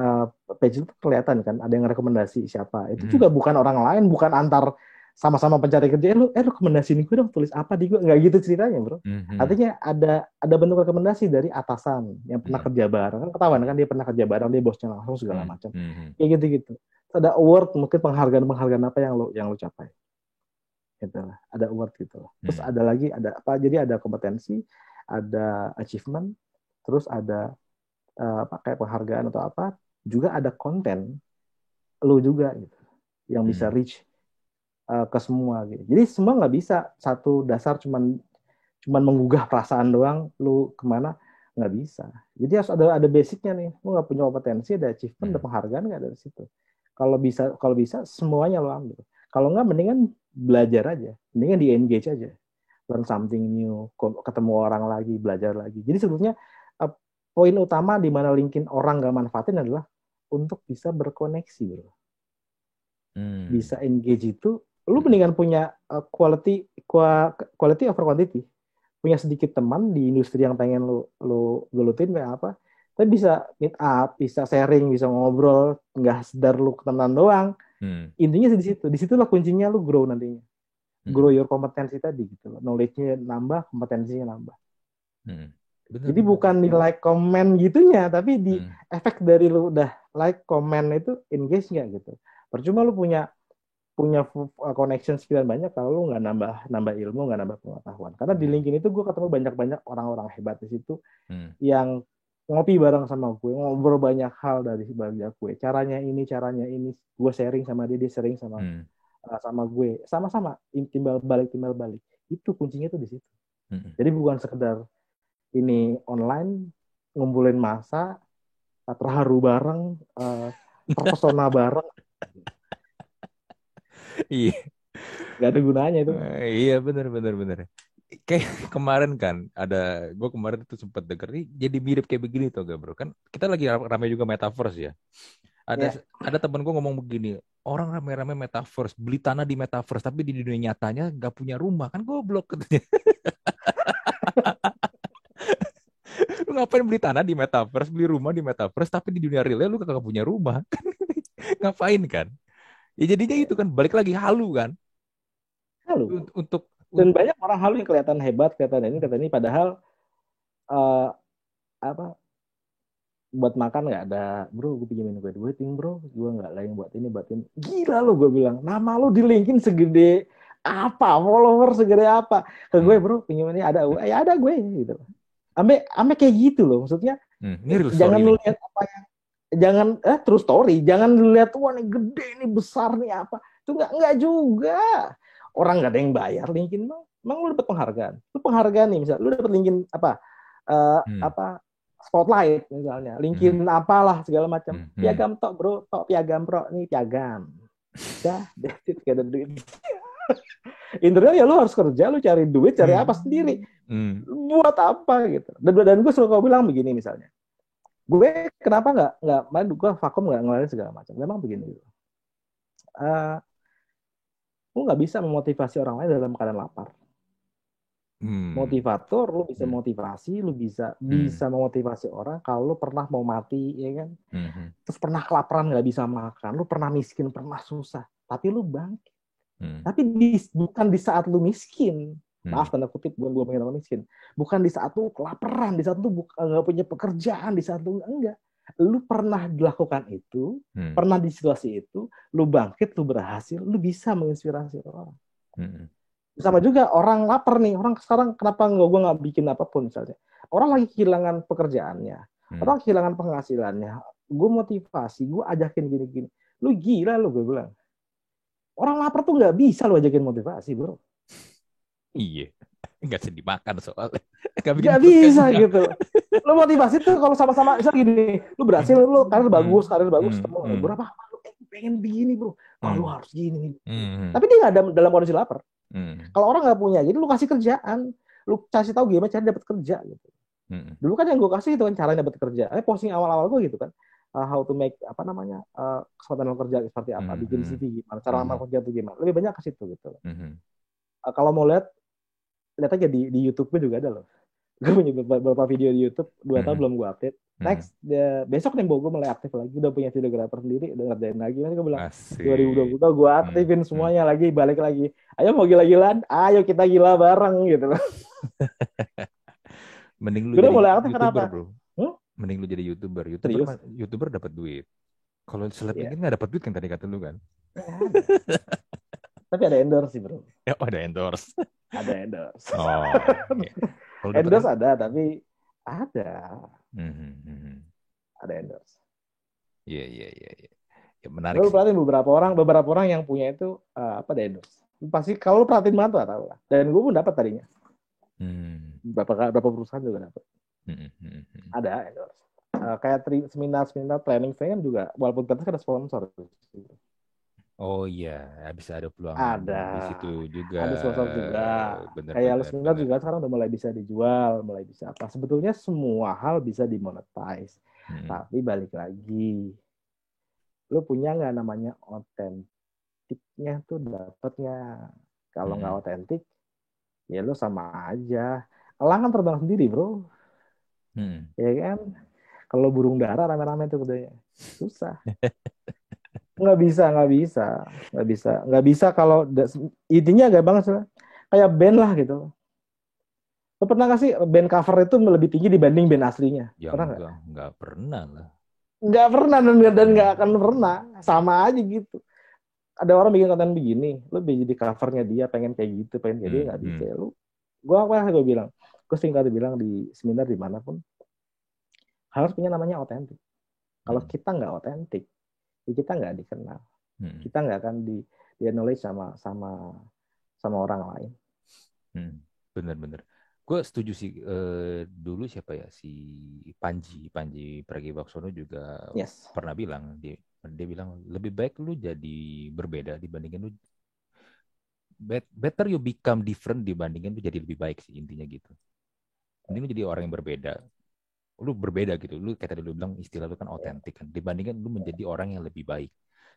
page itu kelihatan kan ada yang rekomendasi siapa. Itu hmm, juga bukan orang lain, bukan antar sama-sama pencari kerja. Lu rekomendasi gue dong, tulis apa di gue, nggak gitu ceritanya bro. hmm, hmm, Artinya ada bentuk rekomendasi dari atasan yang pernah hmm, kerja bareng, kan ketahuan kan dia pernah kerja bareng, dia bosnya langsung segala hmm, macam, hmm, kayak gitu-gitu. Ada award, mungkin penghargaan apa yang lu capai, gitu lah. Ada award gitu lah. Terus hmm, ada lagi, ada apa, jadi ada kompetensi, ada achievement, terus ada pakai penghargaan atau apa, juga ada konten lu juga gitu yang bisa hmm, reach ke semua gitu. Jadi semua nggak bisa satu dasar cuman cuman menggugah perasaan doang lu kemana, nggak bisa. Jadi harus ada basicnya nih. Lu nggak punya kompetensi, ada achievement, ada hmm, penghargaan nggak dari situ. Kalau bisa semuanya lo ambil. Kalau nggak mendingan belajar aja, mendingan di engage aja, learn something new, ketemu orang lagi, belajar lagi. Jadi sebetulnya uh, poin utama di mana LinkedIn orang nggak manfaatin adalah untuk bisa berkoneksi, bro. hmm, Bisa engage itu, lu hmm, mendingan punya quality over quantity. Punya sedikit teman di industri yang pengen lu gelutin kayak apa, tapi bisa meet up, bisa sharing, bisa ngobrol, nggak sekedar lu ketemuan doang. hmm, Intinya di situ lah kuncinya lu grow nantinya. Grow hmm, your kompetensi tadi gitu loh. Knowledge-nya nambah, kompetensinya nambah. hmm. Bener, Jadi bener, bukan di like comment gitunya, tapi di hmm, efek dari lu udah like comment itu engage nggak gitu. Percuma lu punya punya connection sekian banyak kalau lu nggak nambah nambah ilmu, nggak nambah pengetahuan. Karena di hmm, LinkedIn itu gue ketemu banyak-banyak orang-orang hebat di situ hmm, yang ngopi bareng sama gue, ngobrol banyak hal dari sebagai gue. Caranya ini, gue sharing sama dia, dia sharing sama hmm. sama gue, sama-sama timbal balik. Itu kuncinya tuh di situ. Mm-mm. Jadi bukan sekedar ini online, ngumpulin massa, terharu bareng, terpesona bareng, Iya, nggak ada gunanya itu. iya benar benar benar. Kayak kemarin kan ada, gue kemarin tuh sempat denger nih jadi mirip kayak begini tuh gak bro? Kan kita lagi ramai juga metaverse ya. Ada Ya, ada temen gue ngomong begini, orang rame-rame metaverse, beli tanah di metaverse, tapi di dunia nyatanya gak punya rumah, kan goblok katanya. Lu ngapain beli tanah di metaverse, beli rumah di metaverse, tapi di dunia realnya lu kagak punya rumah. Ngapain kan? Ya jadinya ya. itu kan balik lagi halu kan. Halo. Untuk Dan untuk banyak orang halu yang kelihatan hebat, kelihatan ini, padahal eh, apa buat makan nggak ada, bro. Gue pinjemin gue duitin, bro. Gue nggak lah yang buat ini, buat ini. Gila lo, gue bilang. Nama lo di LinkedIn segede apa, follower segede apa? Ke gue, hmm, bro, pinjemin ini ada, ya ada gue gitu. Ame, ame kayak gitu loh. Maksudnya, ini real jangan story lu nih. lihat apa yang, jangan true story. Jangan lihat wah nih gede, nih besar nih apa. Itu nggak juga. Orang nggak ada yang bayar LinkedIn, bang. Emang lu dapat penghargaan? Lu penghargaan nih, misal lu dapat LinkedIn apa? Hmm, Apa spotlight misalnya, hmm, LinkedIn apalah segala macam. hmm, hmm. Piagam tok bro, tok piagam bro, nih piagam. Dah, that's it, gak ada duit. Intinya ya lu harus kerja, lu cari duit, cari apa sendiri. Hmm, hmm, Buat apa gitu. Dan gue suka bilang begini misalnya. Gue kenapa nggak main gue vakum nggak ngelarin segala macam. Memang begini gitu. Uh, lu nggak bisa memotivasi orang lain dalam keadaan lapar. hmm, Motivator, lu bisa hmm, motivasi, lu bisa hmm, bisa memotivasi orang kalau lu pernah mau mati, ya kan? hmm, hmm, Terus pernah kelaparan nggak bisa makan, lu pernah miskin, pernah susah, tapi lu bangkit. hmm, Tapi bukan di saat lu miskin, hmm, maaf tanda kutip, bukan gue mengenal miskin, bukan di saat lu kelaparan, di saat lu nggak punya pekerjaan, di saat lu enggak, lu pernah dilakukan itu, hmm, pernah di situasi itu, lu bangkit, lu berhasil, lu bisa menginspirasi orang. hmm, Sama juga orang lapar nih, orang sekarang kenapa gue nggak bikin apapun misalnya, orang lagi kehilangan pekerjaannya, hmm. orang kehilangan penghasilannya, gue motivasi, gue ajakin gini-gini, lu gila lu, gue bilang, orang lapar tuh nggak bisa lu ajakin motivasi bro, Iya, nggak sedih makan soalnya, nggak bikin nggak perut bisa kenyang. gitu. Lu motivasi tuh kalau sama-sama, misal gini, lu berhasil, lu Hmm, karir bagus, hmm, ketemu hmm, berapa, lu pengen begini bro, oh, lu hmm, harus gini, hmm, tapi dia nggak ada dalam kondisi lapar. hmm, Kalau orang nggak punya, jadi lu kasih kerjaan, lu kasih tahu gimana cara dapat kerja gitu. hmm, Dulu kan yang gue kasih itu kan caranya dapat kerja. Posting awal-awal gue gitu kan. How to make apa namanya kesempatan kerja seperti apa, hmm, bikin hmm, CV gimana, cara lamar hmm, kerja itu gimana. Lebih banyak ke situ gitu. hmm, Kalau mau lihat, lihat aja di YouTube gue juga ada loh. Gue punya beberapa video di YouTube, 2 tahun hmm, belum gue update. hmm. Next, besok nih gue mulai aktif lagi. Udah punya videografer sendiri, udah ngerjain lagi. Nanti gue bilang, Asik. 2022 gue Hmm, aktifin hmm. semuanya lagi, balik lagi. Ayo mau gila-gilaan? Ayo kita gila bareng gitu loh. Mending lu Gue udah jadi mulai aktif YouTuber, kenapa? bro. Hmm? Mending lu jadi YouTuber. YouTuber Serius? mah YouTuber dapat duit. Kalau selebgram Ya, nggak dapat duit kan tadi kata lu kan? ya ada. Tapi ada endorse sih bro. Ya, oh, ada endorse. Ada endorse. Oh, iya. Kalau dapat Endorse ada, tapi ada hmm, hmm, hmm, hmm. ada endorse. Iya, iya, iya, iya. Ya, menarik Lu sih. perhatiin beberapa orang yang punya itu apa ada endorse. Pasti kalau lu perhatiin banget tuh tahu lah. Dan gue pun dapat tadinya. Hmm, Berapa perusahaan juga dapat. hmm, hmm, hmm, hmm. Ada endorse. Kayak seminar planning saya kan juga walaupun gratis kan ada sponsor. Oh iya, bisa ada peluang Ada di situ juga. ada sponsor juga. Bener, Kayak lu bener, seminar bener. juga sekarang udah mulai bisa dijual, mulai bisa apa. Sebetulnya semua hal bisa dimonetize. Hmm, Tapi balik lagi, lu punya nggak namanya otentiknya tuh dapatnya. Kalau nggak hmm, otentik, ya lu sama aja. Elang kan terbang sendiri, bro. hmm. Ya kan? Kalau burung dara rame-rame tuh gedenya. Susah. Nggak bisa kalau intinya agak banget sih. Kayak band lah gitu. Lo pernah nggak sih band cover itu lebih tinggi dibanding band aslinya? Ya Pernah nggak? enggak pernah lah. Nggak pernah dan nggak Hmm, akan pernah. Sama aja gitu. Ada orang bikin konten begini, lu jadi covernya dia, pengen kayak gitu, pengen kayak dia, hmm, nggak bisa. hmm, Gue bilang, gue sering kali bilang di seminar dimanapun, harus punya namanya otentik. Kalau hmm, kita nggak otentik, ya kita nggak dikenal, hmm, kita nggak akan di acknowledge sama sama sama orang lain. hmm. Bener, bener. gue setuju sih. Dulu siapa ya, si Panji Pragiwaksono juga Yes. pernah bilang, dia bilang lebih baik lu jadi berbeda dibandingin lu better you become different dibandingin lu jadi lebih baik sih, intinya gitu. Mending lu jadi orang yang berbeda, lu berbeda gitu, lu kayak tadi lu bilang istilah lu kan otentik kan, dibandingkan lu menjadi orang yang lebih baik,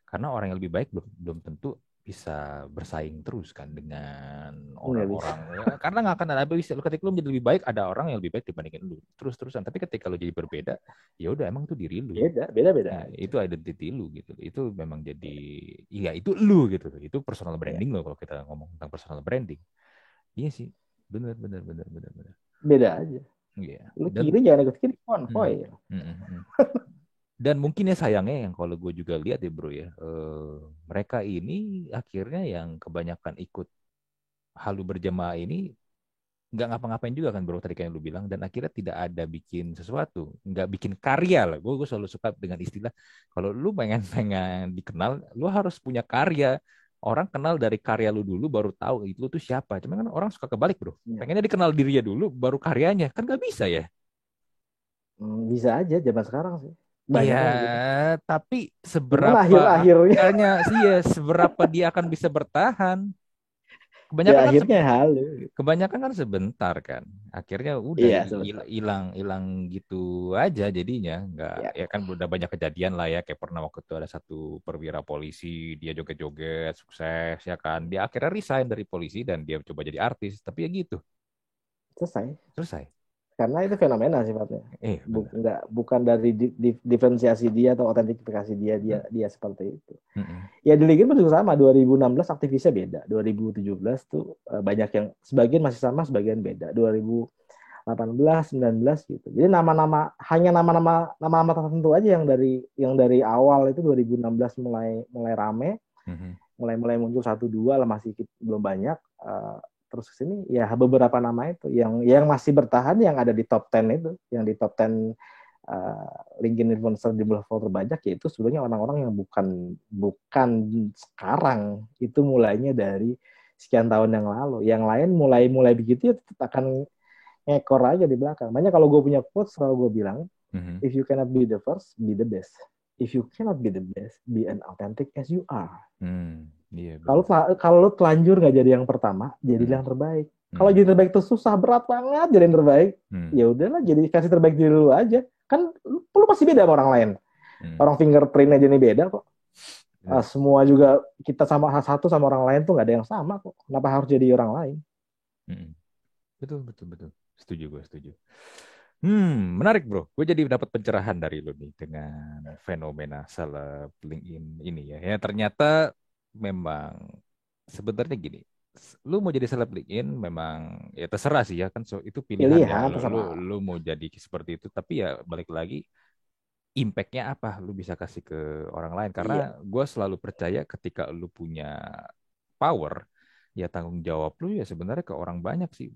karena orang yang lebih baik belum belum tentu bisa bersaing terus kan dengan Nggak bisa. orang-orang ya, karena nggak akan ada habis. Lu ketika lu menjadi lebih baik, ada orang yang lebih baik dibandingkan lu terus-terusan, tapi ketika lu jadi berbeda, ya udah emang itu diri lu. Beda Ya, aja. itu identity lu gitu, itu memang jadi, iya itu lu gitu, itu personal Ya, branding lo kalau kita ngomong tentang personal branding. Iya sih, benar benar benar benar benar. beda aja. Iya. Lu Dan kiri jangan ikut kiri, mm, konvoy. mm, mm, mm. Dan mungkin ya sayangnya yang kalau gue juga lihat ya bro ya, mereka ini akhirnya yang kebanyakan ikut halu berjamaah ini nggak ngapa-ngapain juga kan bro, tadi kayak lu bilang, dan akhirnya tidak ada bikin sesuatu, nggak bikin karya lah. Gue selalu suka dengan istilah, kalau lu pengen pengen dikenal, lu harus punya karya. Orang kenal dari karya lu dulu baru tahu itu lu tuh siapa. Cuma kan orang suka kebalik bro, Ya. pengennya dikenal dirinya dulu baru karyanya, kan nggak bisa ya. Bisa aja zaman sekarang sih. Iya, Banyak yang gitu. tapi Cuman seberapa akhir-akhirnya, akhirnya sih ya, seberapa dia akan bisa bertahan. ya Kebanyakan kan akhirnya halu. kebanyakan kan sebentar kan. Akhirnya udah Iya, sebentar. hilang hilang gitu aja jadinya. Nggak, Ya, ya kan udah banyak kejadian lah ya, kayak pernah waktu itu ada satu perwira polisi, dia joget-joget sukses ya kan. Dia akhirnya resign dari polisi dan dia coba jadi artis, tapi ya gitu. selesai. Selesai. Karena itu fenomena sifatnya. Bener. Bukan dari diferensiasi dia atau otentifikasi dia dia Mm, dia seperti itu. mm, mm, Ya di Liga pun juga sama. 2016 aktivisnya beda. 2017 tuh banyak yang sebagian masih sama, sebagian beda. 2018, 19 gitu. Jadi nama-nama hanya nama-nama tertentu aja yang dari awal itu 2016 mulai mulai rame, mm, mulai muncul satu dua lah, masih belum banyak. Terus ke sini ya beberapa nama itu yang masih bertahan, yang ada di top 10 itu, yang di top 10 LinkedIn influencer jumlah follower terbanyak, yaitu sebenarnya orang-orang yang bukan bukan sekarang, itu mulainya dari sekian tahun yang lalu. Yang lain mulai mulai begitu ya tetap akan ngekor aja di belakang. Makanya kalau gue punya quotes selalu gue bilang, mm. if you cannot be the first, be the best. If you cannot be the best, be an authentic as you are. Iya Kalau benar. kalau lu telanjur nggak jadi yang pertama, Mm, jadilah yang terbaik. Kalau mm, jadi terbaik itu susah, berat banget jadi yang terbaik. mm, Ya udahlah, jadi kasih terbaik diri lu aja. Kan lu pasti beda sama orang lain. mm. Orang fingerprint aja nih beda kok. Benar. Semua juga kita sama satu sama orang lain tuh nggak ada yang sama kok. Kenapa harus jadi orang lain? Mm. Betul, betul, betul. Setuju, gue setuju. Menarik bro. Gue jadi dapat pencerahan dari lo nih dengan fenomena seleb LinkedIn ini ya. Ya ternyata memang sebenarnya gini. Lu mau jadi seleb LinkedIn memang ya terserah sih ya kan. So, itu pilihan ya. Pilihan Lu terserah. lu mau jadi seperti itu. Tapi ya balik lagi, impact-nya apa? Lu bisa kasih ke orang lain. Karena Iya, gue selalu percaya ketika lu punya power, ya tanggung jawab lu ya sebenarnya ke orang banyak sih.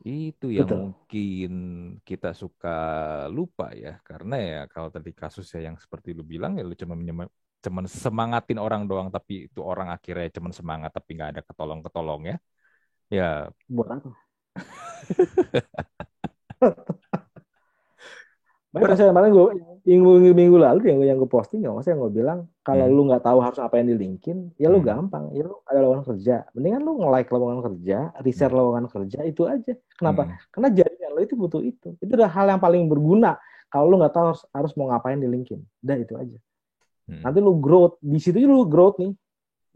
Itu yang betul. mungkin kita suka lupa ya, karena ya kalau tadi kasusnya yang seperti lu bilang ya lu cuman semangatin orang doang, tapi itu orang akhirnya cuman semangat tapi nggak ada ketolong-ketolong ya. Ya, Buat apa? Makanya ber saya kemarin gue minggu lalu yang gue posting, nggak maksudnya yang gue bilang, kalau hmm, lu nggak tahu harus apa yang di LinkedIn, ya lu hmm, gampang, ya lu ada lowongan kerja, mendingan lu nge-like lowongan kerja, hmm, research lowongan kerja itu aja. Kenapa? hmm, Karena jaringan lu itu butuh itu udah hal yang paling berguna. Kalau lu nggak tahu harus mau ngapain di LinkedIn, udah itu aja. hmm, Nanti lu growth di situ, lu growth nih,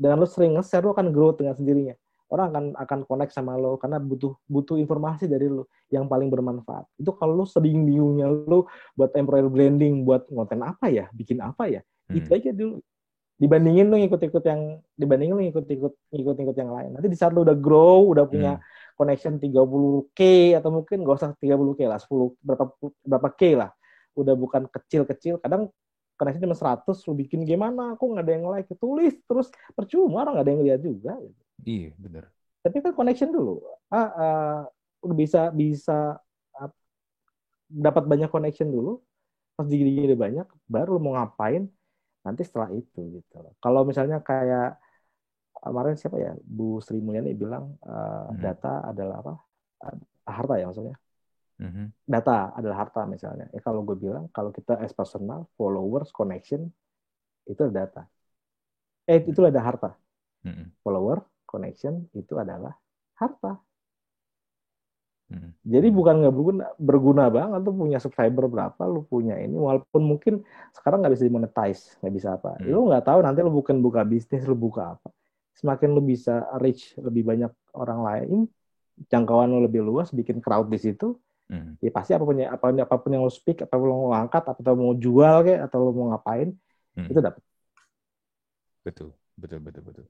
dengan lu sering nge-share, lu akan growth dengan sendirinya. Orang akan connect sama lo karena butuh butuh informasi dari lo yang paling bermanfaat. Itu kalau lo seding bingungnya lo buat employer branding, buat konten apa ya, bikin apa ya, itu hmm, aja dulu. Dibandingin lo ngikut-ngikut yang lain. Nanti di saat lo udah grow, udah punya hmm, connection 30K, atau mungkin gak usah 30K lah, 10 berapa K lah. Udah bukan kecil-kecil, kadang connection cuma 100, lo bikin gimana, kok nggak ada yang like, tulis terus percuma, orang nggak ada yang lihat juga. iya bener. Tapi kan connection dulu. Udah bisa bisa ah, dapat banyak connection dulu, pas gini banyak, baru mau ngapain nanti setelah itu gitu. Kalau misalnya kayak kemarin siapa ya, Bu Sri Mulyani bilang Mhm. data adalah apa? Harta ya maksudnya. Mhm. Data adalah harta misalnya. Kalau gue bilang kalau kita as personal, followers, connection itu adalah data. Itu ada harta. Mhm. Follower, connection itu adalah harta. Mhm. Jadi Mhm. bukan nggak berguna, berguna banget tuh punya subscriber berapa, lu punya ini, walaupun mungkin sekarang nggak bisa dimonetize, nggak bisa apa. Mhm. Lu nggak tahu nanti lu bukan buka bisnis, lu buka apa. Semakin lu bisa reach lebih banyak orang lain, jangkauan lu lebih luas, bikin crowd di situ, Mhm. ya pasti apapun yang lu speak, apapun yang lu angkat, atau mau jual kayak, atau lu mau ngapain, itu Mhm. dapat. Betul, betul, betul, betul.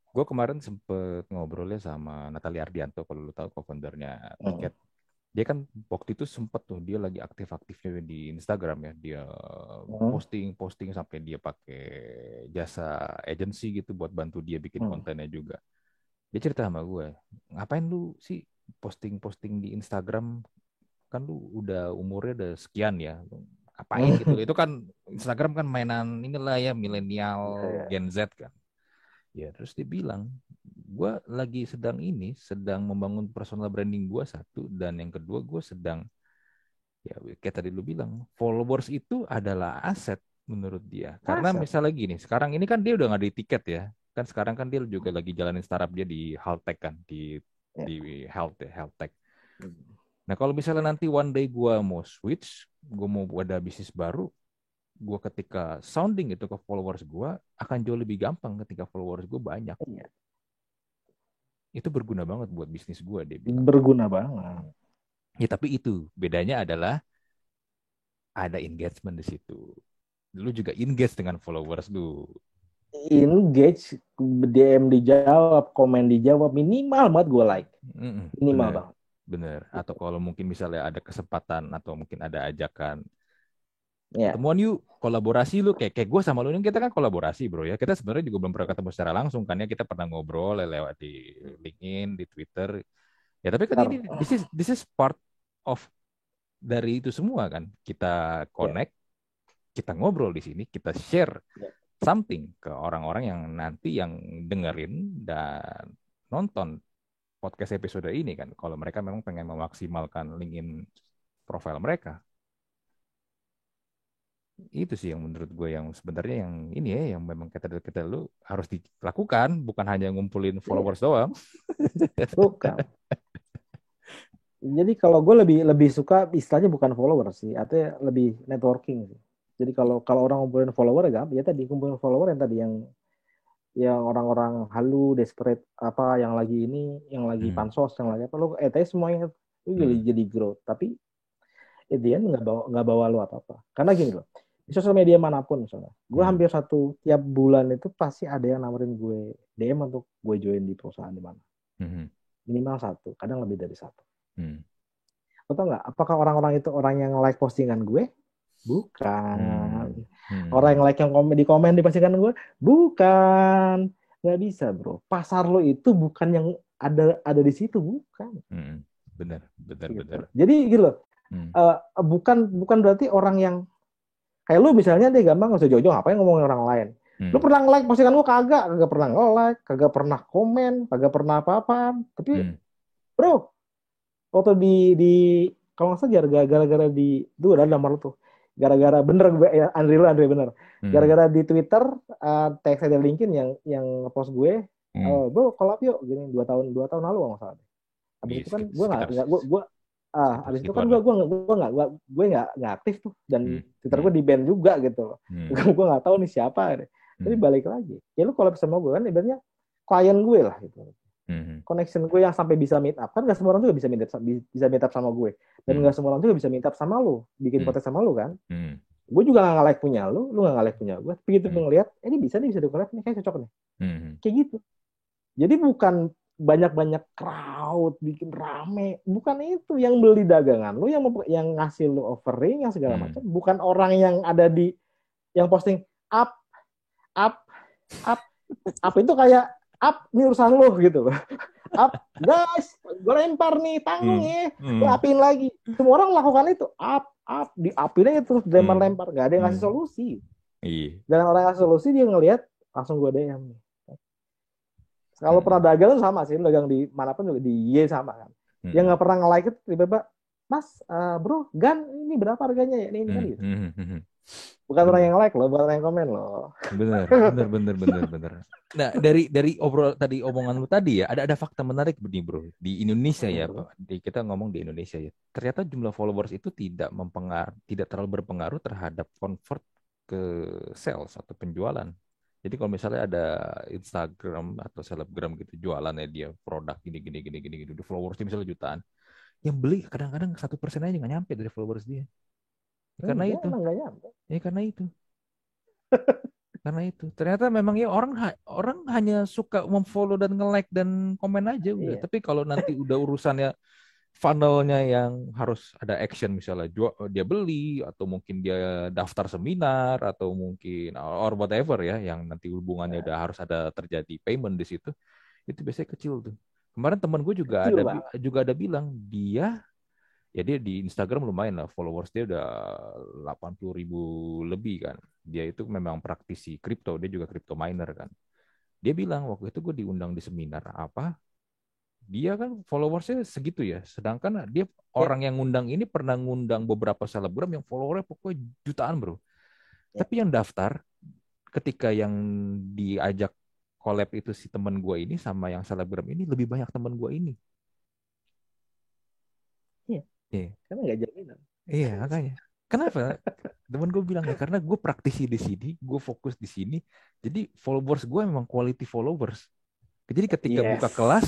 Gue kemarin sempet ngobrolnya sama Natalia Ardianto, kalau lu tahu co-foundernya Hmm. Tiket. Dia kan waktu itu sempet tuh, dia lagi aktif-aktifnya di Instagram ya. Dia Hmm. posting-posting sampai dia pakai jasa agency gitu buat bantu dia bikin Hmm. kontennya juga. Dia cerita sama gue, ngapain lu sih posting-posting di Instagram? Kan lu udah umurnya udah sekian ya. Ngapain gitu? Hmm. Itu kan Instagram kan mainan inilah ya, milenial Ya, ya. Gen Z kan. Ya, terus dia bilang, gue lagi sedang membangun personal branding gue satu, dan yang kedua gue sedang, ya kayak tadi lu bilang, followers itu adalah aset menurut dia. Karena Aset. misalnya gini, sekarang ini kan dia udah nggak di tiket ya, kan sekarang kan dia juga lagi jalanin startup dia di Haltech kan, Ya. di health ya, health tech. Nah kalau misalnya nanti one day gue mau switch, gue mau ada bisnis baru, gue ketika sounding itu ke followers gue akan jauh lebih gampang ketika followers gue banyak. Iya. Itu berguna banget buat bisnis gue, dia bilang. Berguna banget. Ya tapi itu bedanya adalah ada engagement di situ. Lu juga engage dengan followers lu. Engage, DM dijawab, komen dijawab, minimal banget gue like, Mm-mm, minimal bener, banget bener. Atau gitu. kalau mungkin misalnya ada kesempatan atau mungkin ada ajakan Ya, ketemuan yuk, kolaborasi lu, kayak gue sama lu ini kita kan kolaborasi bro ya. Kita sebenarnya juga belum pernah ketemu secara langsung kan ya. Kita pernah ngobrol lewat di LinkedIn, di Twitter. Ya tapi kan ini ntar, this is part of dari itu semua kan. Kita ya, connect, kita ngobrol di sini, kita share ya. something ke orang-orang yang nanti yang dengerin dan nonton podcast episode ini kan. Kalau mereka memang pengen memaksimalkan LinkedIn profile mereka. Itu sih yang menurut gue yang sebenarnya yang ini ya, yang memang kita lu harus dilakukan, bukan hanya ngumpulin Iya, followers doang. bukan. Jadi kalau gue lebih lebih suka istilahnya bukan follower sih, artinya lebih networking sih. Jadi kalau kalau orang ngumpulin follower ya gampang, ya tadi kumpulin follower yang tadi yang orang-orang halu, desperate apa yang lagi ini, yang lagi Hmm. pansos, yang lagi apa lu tadi semuanya lu Hmm. jadi growth. Tapi dia nggak bawa lu apa-apa. Karena gini loh, di sosial media manapun misalnya, gue Hmm. hampir tiap bulan itu pasti ada yang nawarin gue DM untuk gue join di perusahaan di mana. Hmm. Minimal satu, kadang lebih dari satu. Hmm. Lo tau nggak? Apakah orang-orang itu orang yang like postingan gue? Bukan. Hmm. Orang yang Hmm. like yang komen di postingan gue? Bukan. Nggak bisa bro. Pasar lo itu bukan yang ada di situ, bukan. Hmm. Benar, benar, Gitu. benar. Jadi gitu loh. Hmm. Bukan bukan berarti orang yang kayak lu misalnya deh gampang nggak usah jauh-jauh ngapain ngomongin orang lain. Lu Hmm. pernah nge-like postingan gue kagak, kagak pernah nge-like, kagak pernah komen, kagak pernah apa-apa. Tapi Hmm. bro, waktu di kalau nggak salah gara-gara di itu ada nomor tuh. Gara-gara bener gue ya, Andre bener. Hmm. Gara-gara di Twitter teks ada linkin yang post gue, Hmm. bro collab yuk gini 2 tahun lalu kalau nggak salah. Habis Iya, itu kan gue sekitar nggak gue sekitar habis itu kan segituan gue lah. nggak aktif tuh dan Hmm. Twitter Hmm. gue di ban juga gitu loh. Hmm. Gue nggak tahu nih siapa. Tapi Hmm. balik lagi, ya lu collab sama gue kan ibaratnya klien gue lah gitu. Hmm. Connection gue yang sampai bisa meet up kan nggak semua orang juga bisa meet up sama gue dan Hmm. nggak semua orang juga bisa meet up sama lu bikin Hmm. konten sama lu kan. Hmm. Gue juga nggak like punya lu nggak like punya gue, begitu Hmm. ngeliat ini bisa di collab nih kayak cocok nih Hmm. kayak gitu. Jadi bukan banyak-banyak crowd bikin rame, bukan itu yang beli dagangan lu, yang ngasih lu offering yang segala Hmm. macam, bukan orang yang ada di yang posting up up up up itu kayak up ini urusan lu gitu loh. Up guys, gue lempar nih tanggung Hmm. ya, gue Hmm. apiin lagi. Semua orang melakukan itu, up diapin aja terus Hmm. lempar-lempar, gak ada yang ngasih Hmm. solusi. Iya. Dan orang yang ngasih solusi dia ngelihat langsung gue DM nih. Kalau pernah dagang sama sih, dagang di manapun juga di Y sama kan. Yang nggak pernah nge-like itu tiba-tiba, Mas, bro, Gan ini berapa harganya ya? Ini kan gitu. Bukan orang Bener. yang like loh, bukan orang yang komen loh. Bener, bener, bener, bener, bener. Nah, dari obrol tadi omongan lu tadi ya, ada fakta menarik nih bro. Di Indonesia ya, Bro. Pak. Kita ngomong di Indonesia ya. Ternyata jumlah followers itu tidak terlalu berpengaruh terhadap convert ke sales atau penjualan. Jadi kalau misalnya ada Instagram atau selebgram gitu jualan ya dia produk gini gini gini gini gitu, followersnya misalnya jutaan, yang beli kadang-kadang 1% aja nggak nyampe dari followers dia. Ya, karena Enggak, itu, emang enggak nyampe. ya karena itu. Karena itu ternyata memang ya orang hanya suka memfollow dan nge-like dan komen aja udah. Iya. Tapi kalau nanti udah urusannya funnelnya yang harus ada action misalnya dia beli atau mungkin dia daftar seminar atau mungkin or whatever ya yang nanti hubungannya Nah, udah harus ada terjadi payment di situ itu biasanya kecil tuh. Kemarin temen gue kecil banget. juga ada bilang dia di Instagram lumayan lah followers dia udah 80.000 lebih kan. Dia itu memang praktisi kripto, dia juga crypto miner kan. Dia bilang waktu itu gue diundang di seminar apa, dia kan followersnya segitu ya. Sedangkan dia Ya, orang yang ngundang ini pernah ngundang beberapa selebgram yang followernya pokoknya jutaan bro. ya, Tapi yang daftar ketika yang diajak collab itu si teman gue ini sama yang selebgram ini lebih banyak teman gue ini. iya. Iya, Karena nggak jaminan. iya makanya. Kenapa? Temen gue bilang ya karena gue praktisi di sini, gue fokus di sini. Jadi followers gue memang quality followers. Jadi ketika buka Yes. kelas,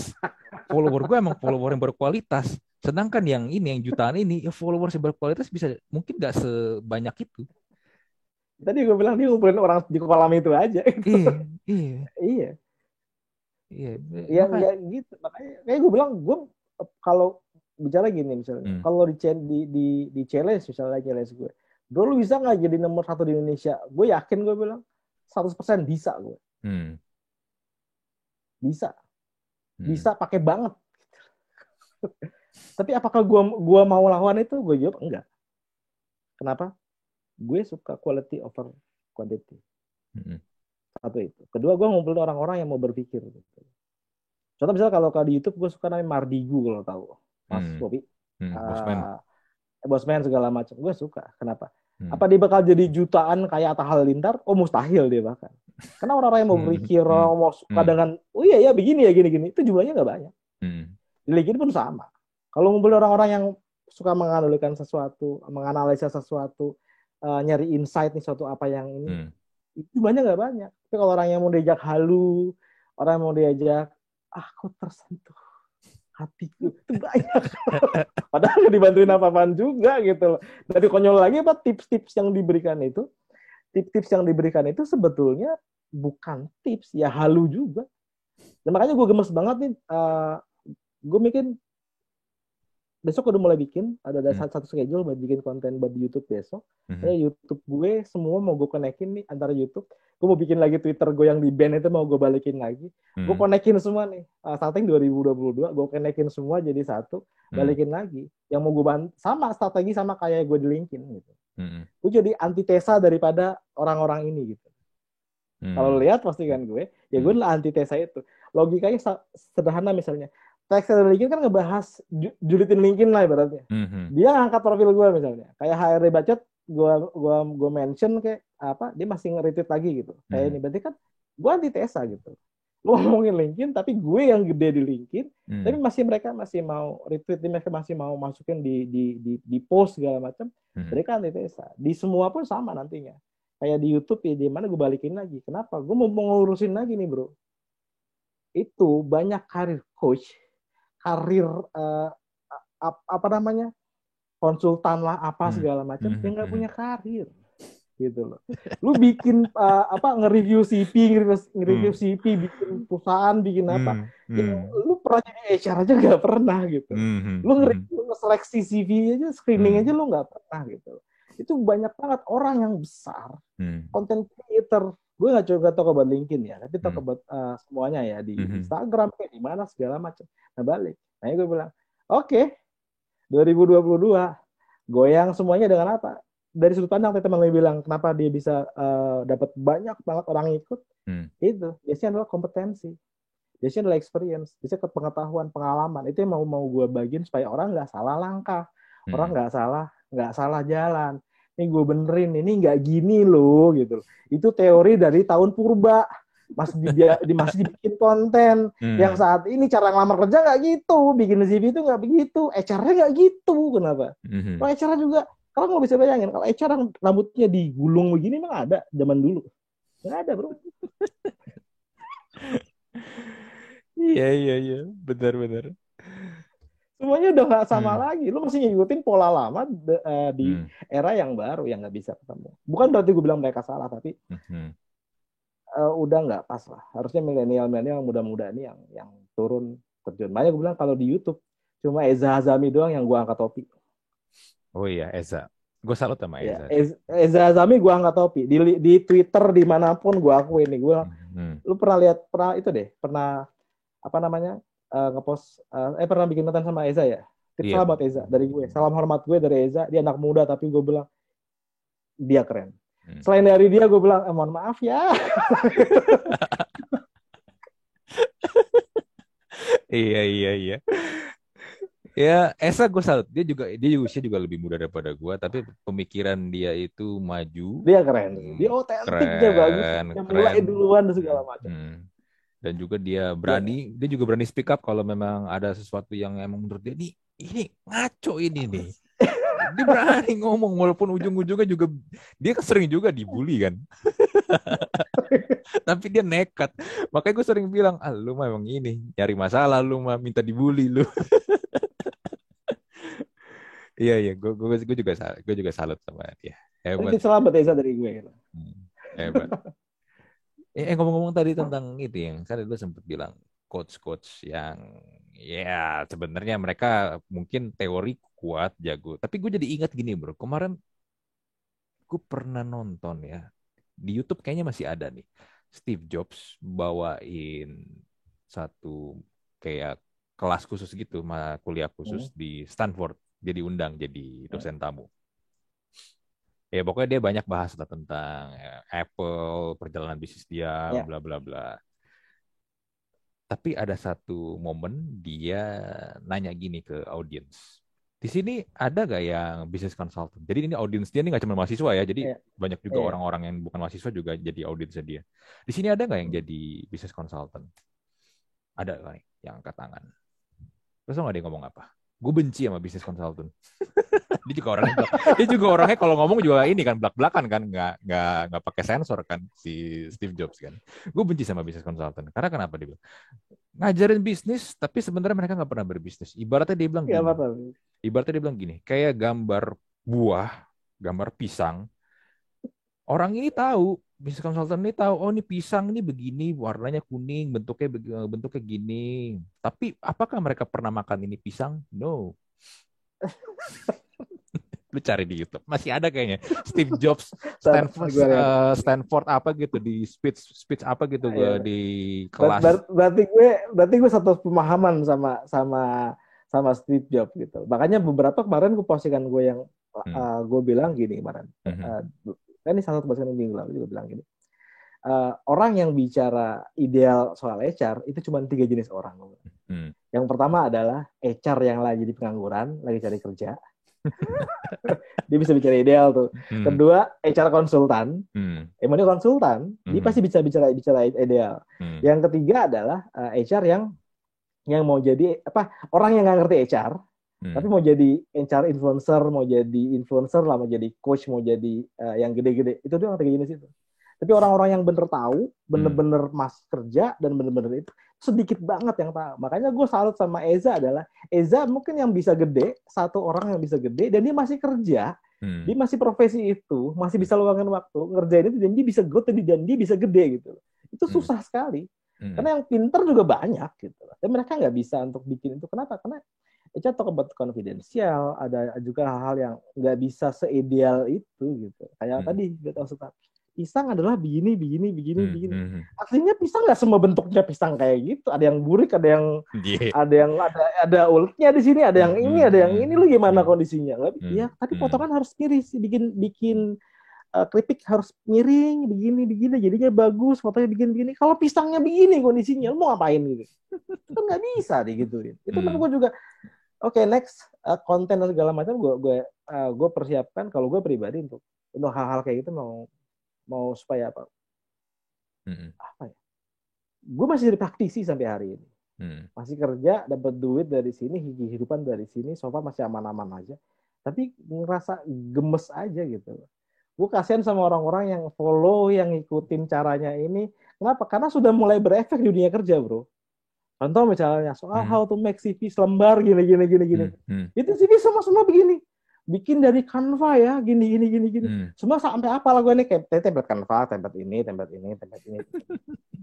follower gue emang follower yang berkualitas. Sedangkan yang ini, yang jutaan ini, ya followers yang berkualitas bisa mungkin nggak sebanyak itu. Tadi gue bilang dia ngumpulin orang di kolam itu aja. Gitu. Iya, iya, Iya. iya. Ya Maka, nggak gitu. Makanya kayak gue bilang, gue kalau bicara gini misalnya, hmm, kalau di challenge misalnya challenge gue, bro lu bisa nggak jadi nomor satu di Indonesia? Gue yakin gue bilang 100% bisa gue. hmm, Bisa. hmm, Bisa pakai banget. Tapi apakah gua mau lawan itu? Gue jawab enggak. Kenapa? Gue suka quality over quantity. hmm, Satu itu. Kedua, gue ngumpulin orang-orang yang mau berpikir. Gitu. Contoh misalnya kalau di YouTube gue suka namanya Mardigu kalau tahu. Mas hmm, Bobi. Bosman. Uh, Bosman segala macam. Gue suka. Kenapa? Hmm, Apa dia bakal jadi jutaan kayak Atta Halilintar? Oh mustahil dia bahkan. Karena orang-orang yang mau hmm, berpikir, hmm, mau suka hmm, dengan, oh iya ya begini ya gini-gini, itu jumlahnya nggak banyak. hmm, Di LinkedIn pun sama. Kalau ngumpulin orang-orang yang suka menganalikan sesuatu, menganalisa sesuatu, nyari insight nih suatu apa yang ini, hmm. itu banyak nggak banyak. Tapi kalau orang yang mau diajak halu, orang yang mau diajak, aku tersentuh hatiku, itu banyak. Padahal nggak dibantuin apa-apaan juga gitu. Dari konyol lagi apa tips-tips yang diberikan itu, tips-tips yang diberikan itu sebetulnya bukan tips, ya halu juga. Dan makanya gue gemes banget nih, gue mikir besok udah mulai bikin ada Hmm, satu schedule buat bikin konten buat di YouTube besok. hmm, YouTube gue semua mau gue konekin nih antara YouTube. Gue mau bikin lagi Twitter gue yang di ban itu mau gue balikin lagi. Gue hmm, konekin semua nih. Starting 2022 gue konekin semua jadi satu, hmm, balikin lagi. Yang mau gue bantu sama strategi sama kayak gue di LinkedIn gitu. hmm, Gue jadi antitesa daripada orang-orang ini gitu. Kalau hmm, lihat postingan gue, ya gue hmm, adalah antitesa itu. Logikanya sederhana misalnya. Teks dari LinkedIn kan ngebahas julitin LinkedIn lah ibaratnya. hmm, hmm, Dia ngangkat profil gue misalnya. Kayak HRD Bacot, gue mention kayak apa, dia masih nge-retweet lagi gitu. Kayak hmm, ini berarti kan gue antitesa gitu. Lu ngomongin LinkedIn, tapi gue yang gede di LinkedIn, tapi hmm, mereka masih mau retweet, mereka masih mau masukin di post segala macam. hmm, Mereka antitesa. Di semua pun sama nantinya. Kayak di YouTube ya, di mana gue balikin lagi. Kenapa? Gue mau ngurusin lagi nih bro. Itu banyak karir coach, karir uh, apa namanya, konsultan lah apa hmm, segala macam hmm, yang nggak hmm, punya karir gitu loh. Lu bikin apa nge-review CV, nge-review hmm, CV, bikin perusahaan, bikin apa? hmm, Ya, hmm, lu pernah jadi HR aja nggak pernah gitu. hmm, Lu hmm, nge-review, nge-seleksi CV aja, screening aja hmm, lu nggak pernah gitu. Itu banyak banget orang yang besar, hmm, content creator. Gue nggak coba toko buat LinkedIn ya, tapi toko hmm, buat semuanya ya di hmm, Instagram kayak di mana segala macam. Nah balik. Nah gue bilang, oke, 2022 goyang semuanya dengan apa? Dari sudut pandang teman teman bilang kenapa dia bisa dapat banyak banget orang ikut, hmm, itu biasanya adalah kompetensi. Biasanya adalah experience, biasanya pengetahuan, pengalaman. Itu yang mau gue bagiin supaya orang nggak salah langkah, orang nggak salah jalan. Ini gue benerin, ini nggak gini loh gitu. Itu teori dari tahun purba, masih dibikin konten. Yang saat ini cara ngelamar kerja nggak gitu, bikin CV itu nggak begitu, HR-nya nggak gitu. Kenapa? Kalau HR juga, kalau nggak bisa bayangin, kalau HR rambutnya digulung begini emang ada zaman dulu? Nggak ada bro. Iya, iya, iya. Benar-benar. Semuanya udah nggak sama lagi. Lu masih ngikutin pola lama di Hmm. era yang baru yang nggak bisa ketemu. Bukan berarti gue bilang mereka salah, tapi udah nggak pas lah. Harusnya milenial muda-muda ini yang turun terjun. Banyak gue bilang kalau di YouTube cuma Eza Hazami doang yang gue angkat topi. Oh iya, Eza. Gue salut sama Ya, Eza sih. Eza Hazami gue angkat topi. Di Twitter dimanapun gue akuin nih. Lu pernah lihat itu deh? Pernah apa namanya ngepost pernah bikin konten sama Eza ya? Iya. Salam buat Eza dari gue. Salam hormat gue dari Eza. Dia anak muda tapi gue bilang dia keren. Selain dari dia gue bilang mohon maaf ya. Iya, iya, iya. Ya, Esa gue salut. Dia juga usia juga lebih muda daripada gue, tapi pemikiran dia itu maju, Dia keren. Dia otentik, dia bagus. keren, Dia mulai keren. duluan dan segala macam. Dan juga Dia, dia juga berani speak up kalau memang ada sesuatu yang emang menurut dia nih, ini ngaco ini nih. Dia berani ngomong walaupun ujung-ujungnya juga dia sering juga dibully kan. Tapi dia nekat. Makanya gue sering bilang, lu mah emang ini nyari masalah, lu mah minta dibully lu. Iya, iya, gue juga salut sama dia. Hebat ini sih. selamat Eza dari gue. Hebat. Ngomong-ngomong tadi tentang itu yang saya dulu sempat bilang coach-coach yang ya sebenarnya mereka mungkin teori kuat, jago. Tapi gue jadi ingat gini bro, kemarin gue pernah nonton ya di YouTube kayaknya masih ada nih. Steve Jobs bawain satu kayak kelas khusus gitu, kuliah khusus di Stanford. Dia diundang jadi dosen tamu. Ya pokoknya dia banyak bahas lah tentang Apple, perjalanan bisnis dia, Ya. bla bla bla. Tapi ada satu momen dia nanya gini ke audiens. Di sini ada gak yang business consultant? Jadi ini audiens dia ini nggak cuma mahasiswa ya, jadi Ya. banyak juga Ya. orang-orang yang bukan mahasiswa juga jadi audiensnya dia. Di sini ada nggak yang jadi business consultant? Ada kan yang angkat tangan. Terus nggak dia ngomong apa? Gue benci sama business consultant. Dia juga orangnya kalau ngomong juga ini kan belak-belakan kan, nggak pakai sensor kan si Steve Jobs kan. Gue benci sama business consultant karena kenapa dia bilang ngajarin bisnis tapi sebenarnya mereka nggak pernah berbisnis. Ya, apa-apa. Ibaratnya dia bilang gini, kayak gambar buah, gambar pisang. Orang ini tahu, bisnis consultant ini tahu, oh ini pisang ini begini, warnanya kuning, bentuknya gini. Tapi apakah mereka pernah makan ini pisang? No. Lu cari di YouTube masih ada kayaknya Steve Jobs Stanford apa gitu di speech apa gitu gue Ya. di kelas. Berarti gue satu pemahaman sama Steve Jobs gitu. Makanya beberapa kemarin gue postingan gue yang gue bilang gini kemarin. Ini salah satu postingan minggu lalu juga bilang gini. Orang yang bicara ideal soal HR itu cuma 3 jenis orang. Yang pertama adalah HR yang lagi di pengangguran, lagi cari kerja. Dia bisa bicara ideal tuh. Kedua, HR konsultan. Emangnya konsultan, dia pasti bisa bicara ideal. Yang ketiga adalah HR yang mau jadi orang yang nggak ngerti HR, tapi mau jadi HR influencer, mau jadi influencer lah, mau jadi coach, mau jadi yang gede-gede. Itu doang 3 jenis itu. Tapi orang-orang yang bener tahu, bener-bener mas kerja dan bener-bener itu sedikit banget yang tahu. Makanya gue salut sama Eza adalah Eza mungkin yang bisa gede, satu orang yang bisa gede dan dia masih kerja, dia masih profesi itu, masih bisa luangkan waktu ngerjain itu dan dia bisa growth dan dia bisa gede gitu. Itu susah sekali. Karena yang pinter juga banyak gitu. Dan mereka nggak bisa untuk bikin itu. Kenapa? Karena itu talk about confidential, ada juga hal-hal yang nggak bisa seideal itu gitu. Kayak tadi gue tahu suka pisang adalah begini. Aslinya pisang nggak semua bentuknya pisang kayak gitu. Ada yang burik, ada yang ada ulitnya di sini, ada yang ini, ada yang ini. Lu gimana kondisinya? Ya, tapi potongan harus miris, bikin keripik harus miring begini jadinya bagus, fotonya begini. Kalau pisangnya begini kondisinya, lu mau ngapain gitu? Itu kan nggak bisa digituin. Itu kan gue juga oke, next konten dan segala macam gue persiapkan kalau gue pribadi untuk hal-hal kayak gitu mau mau supaya apa? Apa ya? Gue masih jadi praktisi sampai hari ini. Masih kerja, dapat duit dari sini, kehidupan dari sini, so far masih aman-aman aja. Tapi ngerasa gemes aja gitu. Gue kasihan sama orang-orang yang follow, yang ngikutin caranya ini. Kenapa? Karena sudah mulai berefek di dunia kerja, bro. Contoh misalnya soal how to make CV selembar gini. Itu CV semua begini. Bikin dari Canva ya, gini. Semua sampai apa lah gue nih kayak template Canva, template ini.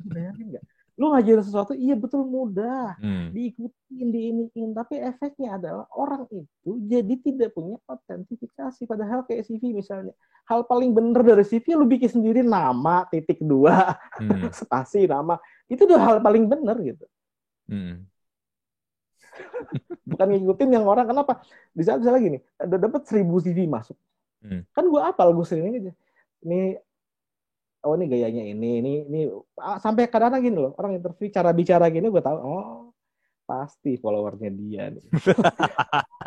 Bayangin nggak? Lu ngajarin sesuatu, iya betul mudah, diikutin, diiniin, tapi efeknya adalah orang itu jadi tidak punya otentifikasi. Padahal kayak CV misalnya, hal paling bener dari CV lu bikin sendiri nama, titik dua, spasi nama, itu udah hal paling bener gitu. Bukan ngikutin yang orang, kenapa? Di saat misalnya gini, udah dapat 1000 CV masuk, kan gue apal, gue sering aja. Ini oh ini gayanya ini sampai kadang-kadang gini loh, orang interview cara bicara gini gue tahu, oh pasti followernya dia nih.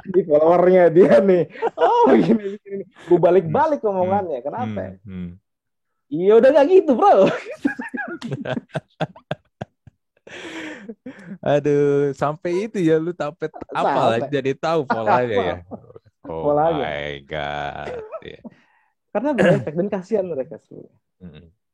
Di followernya dia nih. Oh begini. Gue balik-balik omongannya. Kenapa? Iya udah gak gitu bro. Aduh, sampai itu ya lu tapet apa lah jadi tahu polanya ya. Oh my God. Yeah. Karena berefek dan kasihan mereka semua.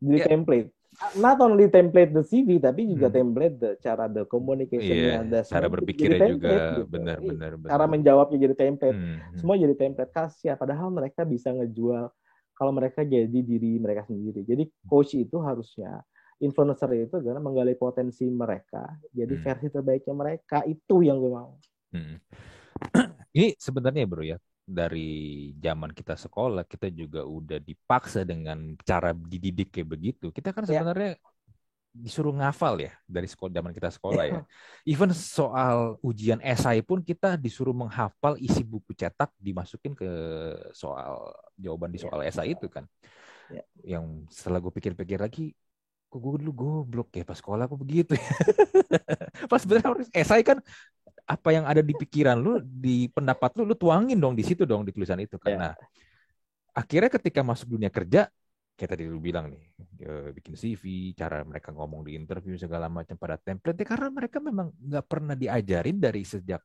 Jadi template. Not only template the CV tapi juga template cara the communication-nya, cara berpikirnya juga gitu. benar. Cara menjawabnya jadi template. Semua jadi template, kasihan. Padahal mereka bisa ngejual kalau mereka jadi diri mereka sendiri. Jadi coach itu harusnya, influencer itu adalah menggali potensi mereka. Jadi versi terbaiknya mereka, itu yang gue mau. Ini sebenarnya bro ya, dari zaman kita sekolah, kita juga udah dipaksa dengan cara dididik kayak begitu. Kita kan sebenarnya disuruh ngafal ya dari sekolah, zaman kita sekolah ya. Even soal ujian esai pun kita disuruh menghafal isi buku cetak, dimasukin ke soal jawaban di soal esai itu kan. Yang setelah gue pikir-pikir lagi, kok gue dulu goblok ya pas sekolah kok begitu ya. Pas sebenarnya esai kan apa yang ada di pikiran lu, di pendapat lu tuangin dong di situ dong, di tulisan itu kan. Nah, akhirnya ketika masuk dunia kerja, kayak tadi lu bilang nih, bikin CV, cara mereka ngomong di interview segala macam pada template, karena mereka memang nggak pernah diajarin dari sejak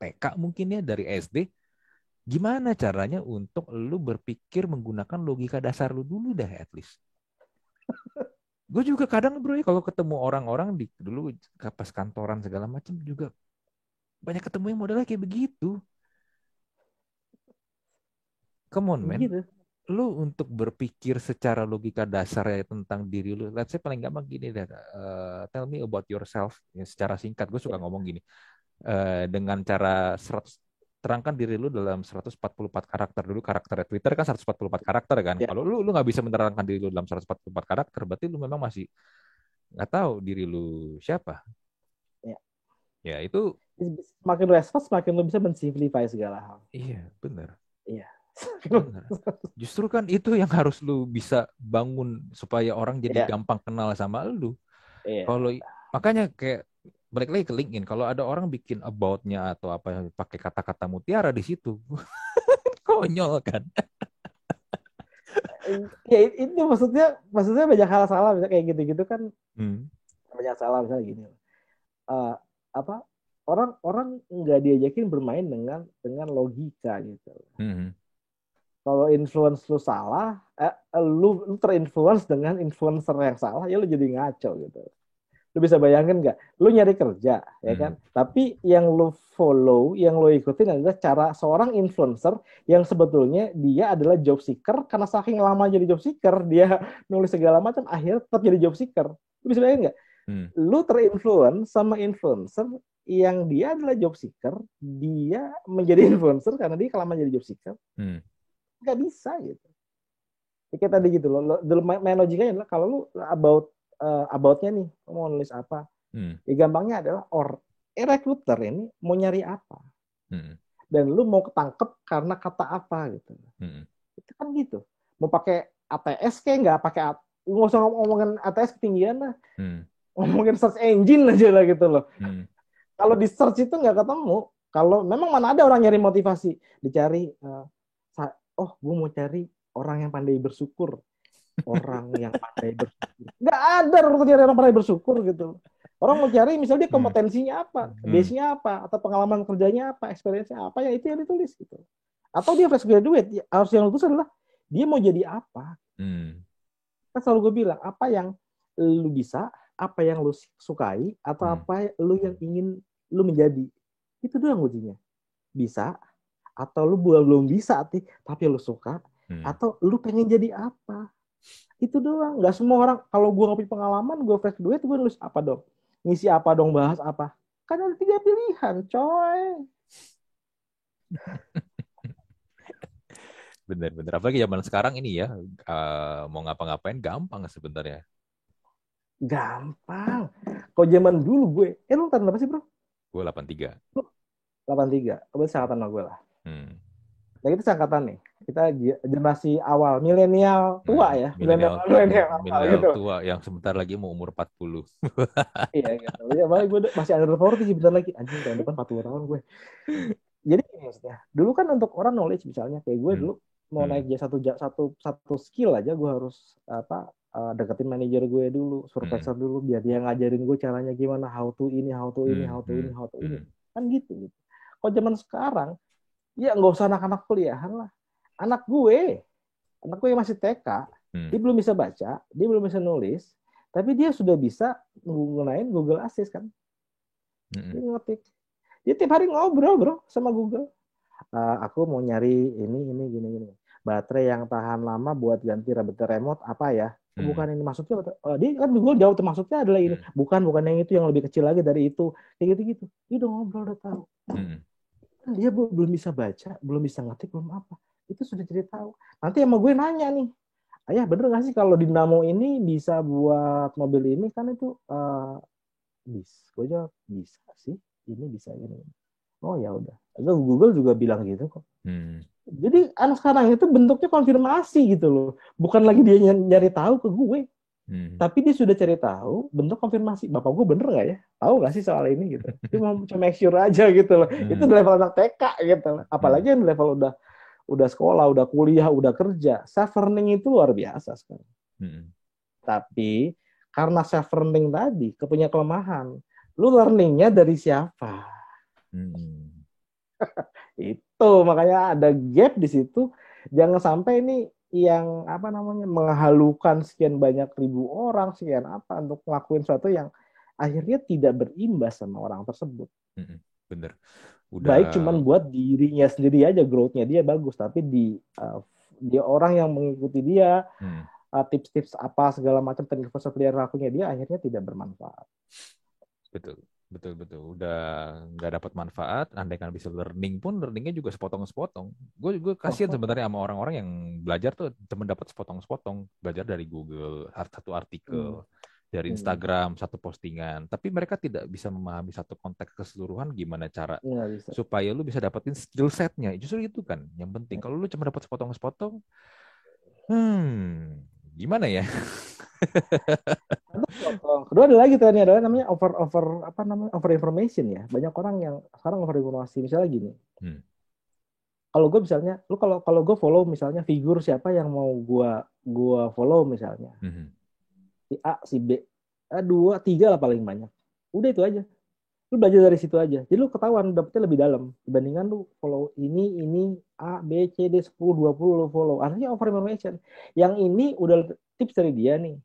TK mungkin ya, dari SD, gimana caranya untuk lu berpikir menggunakan logika dasar lu dulu dah at least. Gue juga kadang bro ya kalau ketemu orang-orang di dulu pas kantoran segala macam juga banyak ketemu yang modelnya kayak begitu. Come on, man. Gitu. Lu untuk berpikir secara logika dasar ya tentang diri lu. Let's say paling gampang gini deh. Tell me about yourself. Ya, secara singkat, gue suka ngomong gini. Dengan cara terangkan diri lu dalam 144 karakter. Dulu karakter Twitter kan 144 karakter kan. Kalau lu nggak bisa menerangkan diri lu dalam 144 karakter, berarti lu memang masih nggak tahu diri lu siapa. Ya itu semakin respons semakin lo bisa mensimplify segala hal. Iya, benar. Iya. Benar. Justru kan itu yang harus lu bisa bangun supaya orang jadi gampang kenal sama lu. Kalau makanya kayak balik lagi ke LinkedIn, kalau ada orang bikin about-nya atau apa pakai kata-kata mutiara di situ, konyol kan. Ya itu maksudnya banyak hal salah, misalnya kayak gitu-gitu kan. Banyak salah misalnya gini. Apa orang nggak diajakin bermain dengan logika gitu. Kalau influence lu salah, lu terinfluence dengan influencer yang salah, ya lu jadi ngaco gitu. Lu bisa bayangin nggak? Lu nyari kerja, ya kan? Tapi yang lu follow, yang lu ikutin adalah cara seorang influencer yang sebetulnya dia adalah job seeker, karena saking lama jadi job seeker, dia nulis segala macam, akhirnya tetap jadi job seeker. Lu bisa bayangin nggak? Lu terinfluence sama influencer yang dia adalah job seeker, dia menjadi influencer karena dia lama jadi job seeker. Nggak bisa gitu. Kayak tadi gitu loh. Main logikanya adalah kalau lu about-nya nih, mau nulis apa? Ya gampangnya adalah recruiter ini mau nyari apa? Dan lu mau ketangkep karena kata apa gitu. Itu kan gitu. mau pakai ATS kayak nggak pakai nggak usah ngomongin ATS ketinggian lah, ngomongin search engine aja lah gitu loh. Kalau di search itu nggak ketemu. Kalau memang mana ada orang nyari motivasi, dicari, oh gue mau cari orang yang pandai bersyukur, orang yang pandai bersyukur. Nggak ada orang cari orang pandai bersyukur gitu. Orang mau cari misalnya dia kompetensinya apa, base-nya apa, atau pengalaman kerjanya apa, experience-nya apa, ya itu yang ditulis gitu. Atau dia fresh graduate, harus yang ditulis adalah dia mau jadi apa. Kan selalu gue bilang, apa yang lu bisa, apa yang lu sukai, atau apa lu yang ingin lu menjadi. Itu doang ujinya. Bisa, atau lu belum bisa, tapi lu suka, atau lu pengen jadi apa. Itu doang. Nggak semua orang, kalau gue nggak punya pengalaman, gue fresh graduate, gue nulis apa dong? Ngisi apa dong, bahas apa? Kan ada 3 pilihan, coy. Bener-bener. Apalagi zaman sekarang ini ya, mau ngapa-ngapain gampang sebenarnya. Gampang. Kalau zaman dulu gue, lu tahun berapa sih bro? Gue 83. 83. Kebetulan seangkatan sama gue lah. Nah kita seangkatan nih. Kita generasi awal, milenial tua ya. Milenial gitu. tua yang sebentar lagi mau umur 40. Iya gitu. Ya, gue masih under 40 sih bentar lagi. Anjing tahun depan 40 tahun gue. Jadi maksudnya, dulu kan untuk orang knowledge misalnya kayak gue dulu mau naik satu skill aja gue harus deketin manajer gue dulu, supervisor dulu biar dia ngajarin gue caranya gimana, how to ini kan gitu. Kalau zaman sekarang ya nggak usah anak-anak kuliahan lah, anak gue masih TK, dia belum bisa baca, dia belum bisa nulis, tapi dia sudah bisa menggunakan Google Assist kan, dia ngetik, dia tiap hari ngobrol bro sama Google. Aku mau nyari ini gini. Baterai yang tahan lama buat ganti remote apa ya? Bukan ini maksudnya. Dia kan Google jawab tuh maksudnya adalah ini. Bukan yang itu, yang lebih kecil lagi dari itu. Kayak gitu-gitu. Dia udah ngobrol, udah tahu. Dia belum bisa baca, belum bisa ngetik, belum apa. Itu sudah jadi tahu. Nanti sama gue nanya nih, ayah bener nggak sih kalau dinamo ini bisa buat mobil ini kan itu bisa. Gue jawab bisa sih. Ini bisa ini. Oh ya udah. Google juga bilang gitu kok. Jadi anak sekarang itu bentuknya konfirmasi gitu loh. Bukan lagi dia nyari tahu ke gue. Tapi dia sudah cari tahu bentuk konfirmasi. Bapak gue bener nggak ya? Tahu nggak sih soal ini gitu. Dia mau make sure aja gitu loh. Itu level anak TK gitu loh. Apalagi yang level udah sekolah, udah kuliah, udah kerja. Self learning itu luar biasa sekarang. Tapi karena self learning tadi kepunya kelemahan. Lu learningnya dari siapa? Itu makanya ada gap di situ. Jangan sampai ini yang menghalukan sekian banyak ribu orang, sekian apa untuk ngelakuin sesuatu yang akhirnya tidak berimbas sama orang tersebut. Bener. Baik cuman buat dirinya sendiri aja, growth-nya dia bagus, tapi dia orang yang mengikuti dia, tips-tips apa segala macam teknik perilakunya dia akhirnya tidak bermanfaat. Betul. Udah nggak dapat manfaat. Andai kan bisa learning pun, learningnya juga sepotong-sepotong. Gue kasihan sebenarnya sama orang-orang yang belajar tuh cuma dapat sepotong-sepotong. Belajar dari Google, satu artikel, dari Instagram, satu postingan. Tapi mereka tidak bisa memahami satu konteks keseluruhan gimana cara supaya lu bisa dapetin skill setnya. Justru itu kan yang penting. Kalau lu cuma dapat sepotong-sepotong, gimana ya? Kedua ada lagi tadi adalah namanya over information ya. Banyak orang yang sekarang over informasi. Misalnya gini, kalau gue misalnya, lu kalau gue follow misalnya figur siapa yang mau gue follow misalnya, si A, si B, 2, 3 lah paling banyak. Udah itu aja. Lu belajar dari situ aja. Jadi lu ketahuan dapetnya lebih dalam dibandingkan lu follow ini A, B, C, D 10, 20 lu follow. Artinya over information. Yang ini udah tips dari dia nih.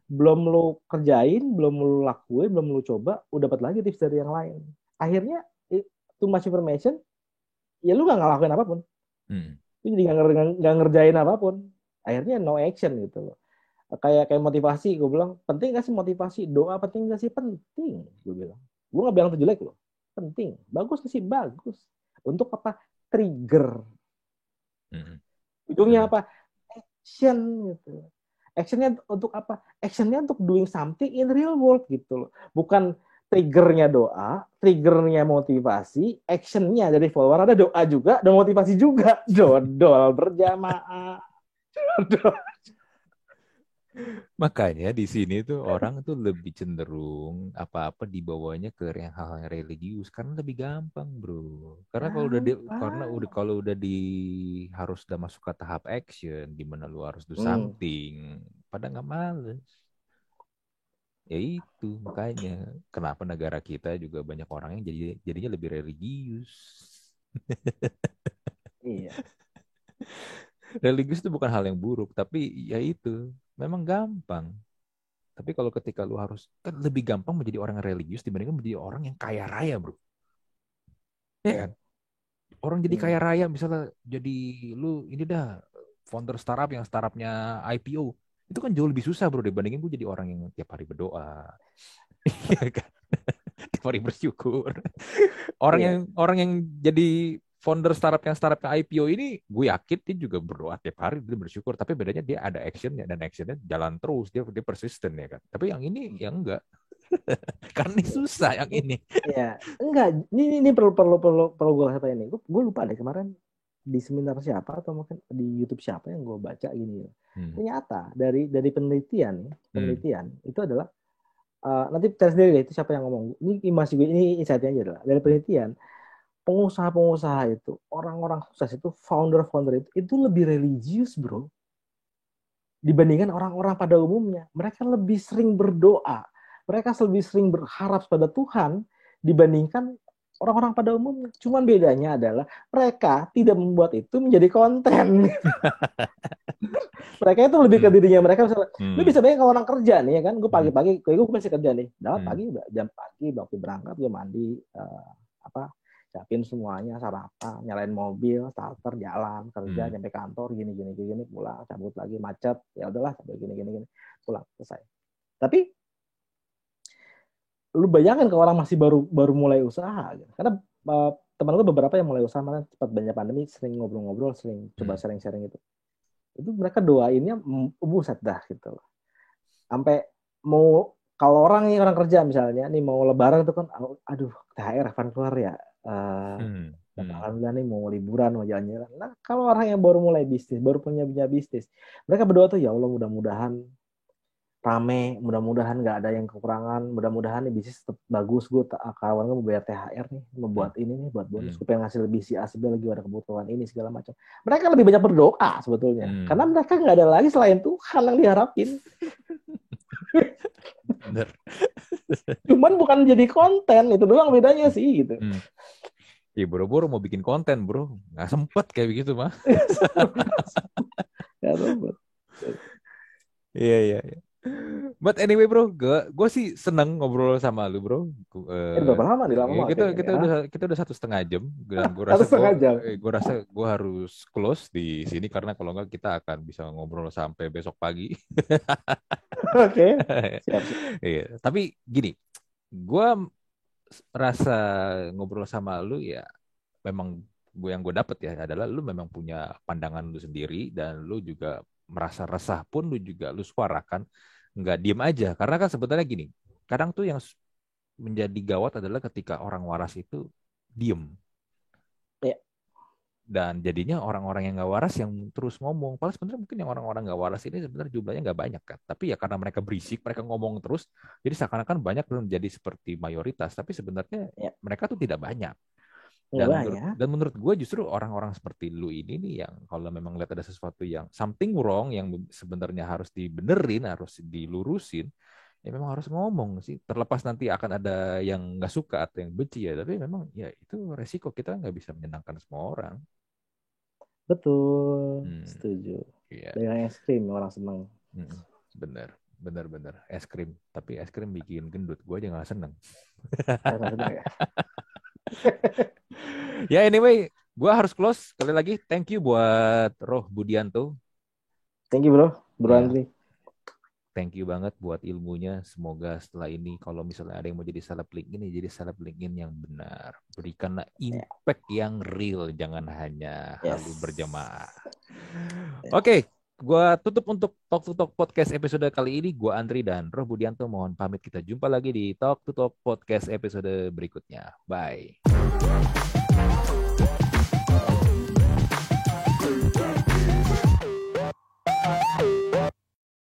Belum lu kerjain, belum lu lakuin, belum lu coba, udah dapat lagi tips dari yang lain. Akhirnya too much information, ya lu gak ngelakuin apapun. Lu jadi gak ngerjain apapun. Akhirnya no action gitu loh. Kayak motivasi, gue bilang, penting gak sih motivasi? Doa penting gak sih? Penting, gue bilang. Gue gak bilang itu jelek loh. Penting. Bagus gak sih? Bagus. Untuk apa? Trigger. Ujungnya apa? Action gitu. Actionnya untuk apa? Actionnya untuk doing something in real world gitu loh. Bukan triggernya doa, triggernya motivasi, actionnya dari follower ada doa juga, dan motivasi juga. Dodol berjamaah. Makanya di sini tuh orang tuh lebih cenderung apa-apa dibawanya ke yang hal-hal yang religius karena lebih gampang, bro. Karena Gampang. kalau udah di harus udah masuk ke tahap action di mana lu harus do Hmm. something, pada nggak males. Ya itu makanya kenapa negara kita juga banyak orang yang jadinya lebih religius. Iya. Religius itu bukan hal yang buruk, tapi ya itu memang gampang. Tapi kalau ketika lu harus kan lebih gampang menjadi orang yang religius dibandingkan menjadi orang yang kaya raya, bro. Ya kan? Orang jadi kaya Hmm. raya misalnya jadi lu ini dah founder startup yang startupnya IPO. Itu kan jauh lebih susah, bro, dibandingin gue jadi orang yang tiap hari berdoa. Iya kan? Tiap hari bersyukur. Iya. Orang yang jadi founder startupnya IPO ini gue yakin dia juga berdoa tiap hari dia bersyukur tapi bedanya dia ada actionnya dan actionnya jalan terus dia persisten ya kan tapi yang ini ya enggak karena ini susah yang ini. Iya, enggak. Ini perlu perlu perlu perlu gue kata ini. Gue lupa deh kemarin di seminar siapa atau mungkin di YouTube siapa yang gue baca gini. Hmm. Ternyata dari penelitian, Hmm. penelitian itu adalah nanti cari sendiri deh itu siapa yang ngomong. Ini masih ini insight-nya aja adalah dari Hmm. penelitian pengusaha-pengusaha itu orang-orang sukses itu founder-founder itu lebih religius bro dibandingkan orang-orang pada umumnya. Mereka lebih sering berdoa, mereka lebih sering berharap pada Tuhan dibandingkan orang-orang pada umumnya. Cuman bedanya adalah mereka tidak membuat itu menjadi konten. Mereka itu lebih ke Hmm. dirinya mereka. Misalnya, lu Hmm. bisa bayangin kalau orang kerja nih ya kan, gue Hmm. pagi-pagi, gue masih kerja nih, dapat Hmm. pagi jam pagi waktu berangkat gue mandi apa siapin semuanya sarapan nyalain mobil starter jalan kerja Hmm. sampai kantor gini gini gini pulang cabut lagi macet ya udahlah sampai gini gini gini pulang selesai tapi lu bayangin kalau orang masih baru baru mulai usaha gitu. Karena teman gue beberapa yang mulai usaha mana cepat banyak pandemi sering ngobrol-ngobrol sering coba Hmm. sharing-sharing itu mereka doainnya buset dah gitu loh sampai mau kalau orang nih orang kerja misalnya nih mau lebaran itu kan aduh THR kapan keluar ya uh, Hmm. Hmm. alhamdulillah nih mau liburan mau jalan-jalan nah kalau orang yang baru mulai bisnis baru punya bisnis mereka berdoa tuh ya Allah mudah-mudahan rame mudah-mudahan nggak ada yang kekurangan mudah-mudahan nih bisnis tetap bagus gue kawan gue mau bayar THR nih mau Hmm. buat ini nih buat bonus Hmm. gue pengen ngasih lebih si A si B lagi ada kebutuhan ini segala macam mereka lebih banyak berdoa sebetulnya karena Hmm. mereka nggak ada lagi selain Tuhan yang diharapin Bener. cuman bukan jadi konten itu doang bedanya sih gitu. Hmm. Ya boro-boro mau bikin konten bro, nggak sempet kayak begitu mah. Ya, Robert. Iya iya. Iya. But anyway bro, gue sih seneng ngobrol sama lu bro. Ini berapa lama nih lama Ya, banget kita kayaknya nih kita ya. kita udah 1,5 jam dan Satu setengah jam. gue rasa gue harus close di sini karena kalau nggak kita akan bisa ngobrol sampai besok pagi. Oke. Siap, siap. Iya. Tapi gini, gue rasa ngobrol sama lu ya memang gue dapet ya adalah lu memang punya pandangan lu sendiri dan lu juga merasa resah pun lu juga lu suarakan nggak diem aja karena kan sebenarnya gini kadang tuh yang menjadi gawat adalah ketika orang waras itu diem Ya, dan jadinya orang-orang yang nggak waras yang terus ngomong. Padahal sebenarnya mungkin yang orang-orang nggak waras ini sebenarnya jumlahnya nggak banyak kan. Tapi ya karena mereka berisik, mereka ngomong terus, jadi seakan-akan banyak dan menjadi seperti mayoritas. Tapi sebenarnya ya. mereka tuh tidak banyak. Nggak banyak. Dan menurut gue justru orang-orang seperti lu ini nih yang kalau memang lihat ada sesuatu yang something wrong yang sebenarnya harus dibenerin, harus dilurusin, ya memang harus ngomong sih. Terlepas nanti akan ada yang nggak suka atau yang benci ya, tapi memang ya itu resiko kita nggak bisa menyenangkan semua orang. Betul. Hmm, Setuju. iya, Dengan es krim orang seneng. mm, bener, bener. Es krim, tapi es krim bikin gendut, gue aja nggak seneng. Orang seneng ya. Ya anyway, gue harus close. Sekali lagi, thank you buat Roh Budianto. Thank you bro. Bro Ya, Andri. thank you banget buat ilmunya. Semoga setelah ini, kalau misalnya ada yang mau jadi seleb LinkedIn, ya jadi seleb LinkedIn yang benar. Berikanlah Ya. impact yang real, jangan hanya halu Yes. berjamaah. Ya. Oke, gua tutup untuk Talk to Talk Podcast episode kali ini. Gua Andri dan Roh Budianto mohon pamit. Kita jumpa lagi di Talk to Talk Podcast episode berikutnya. Bye.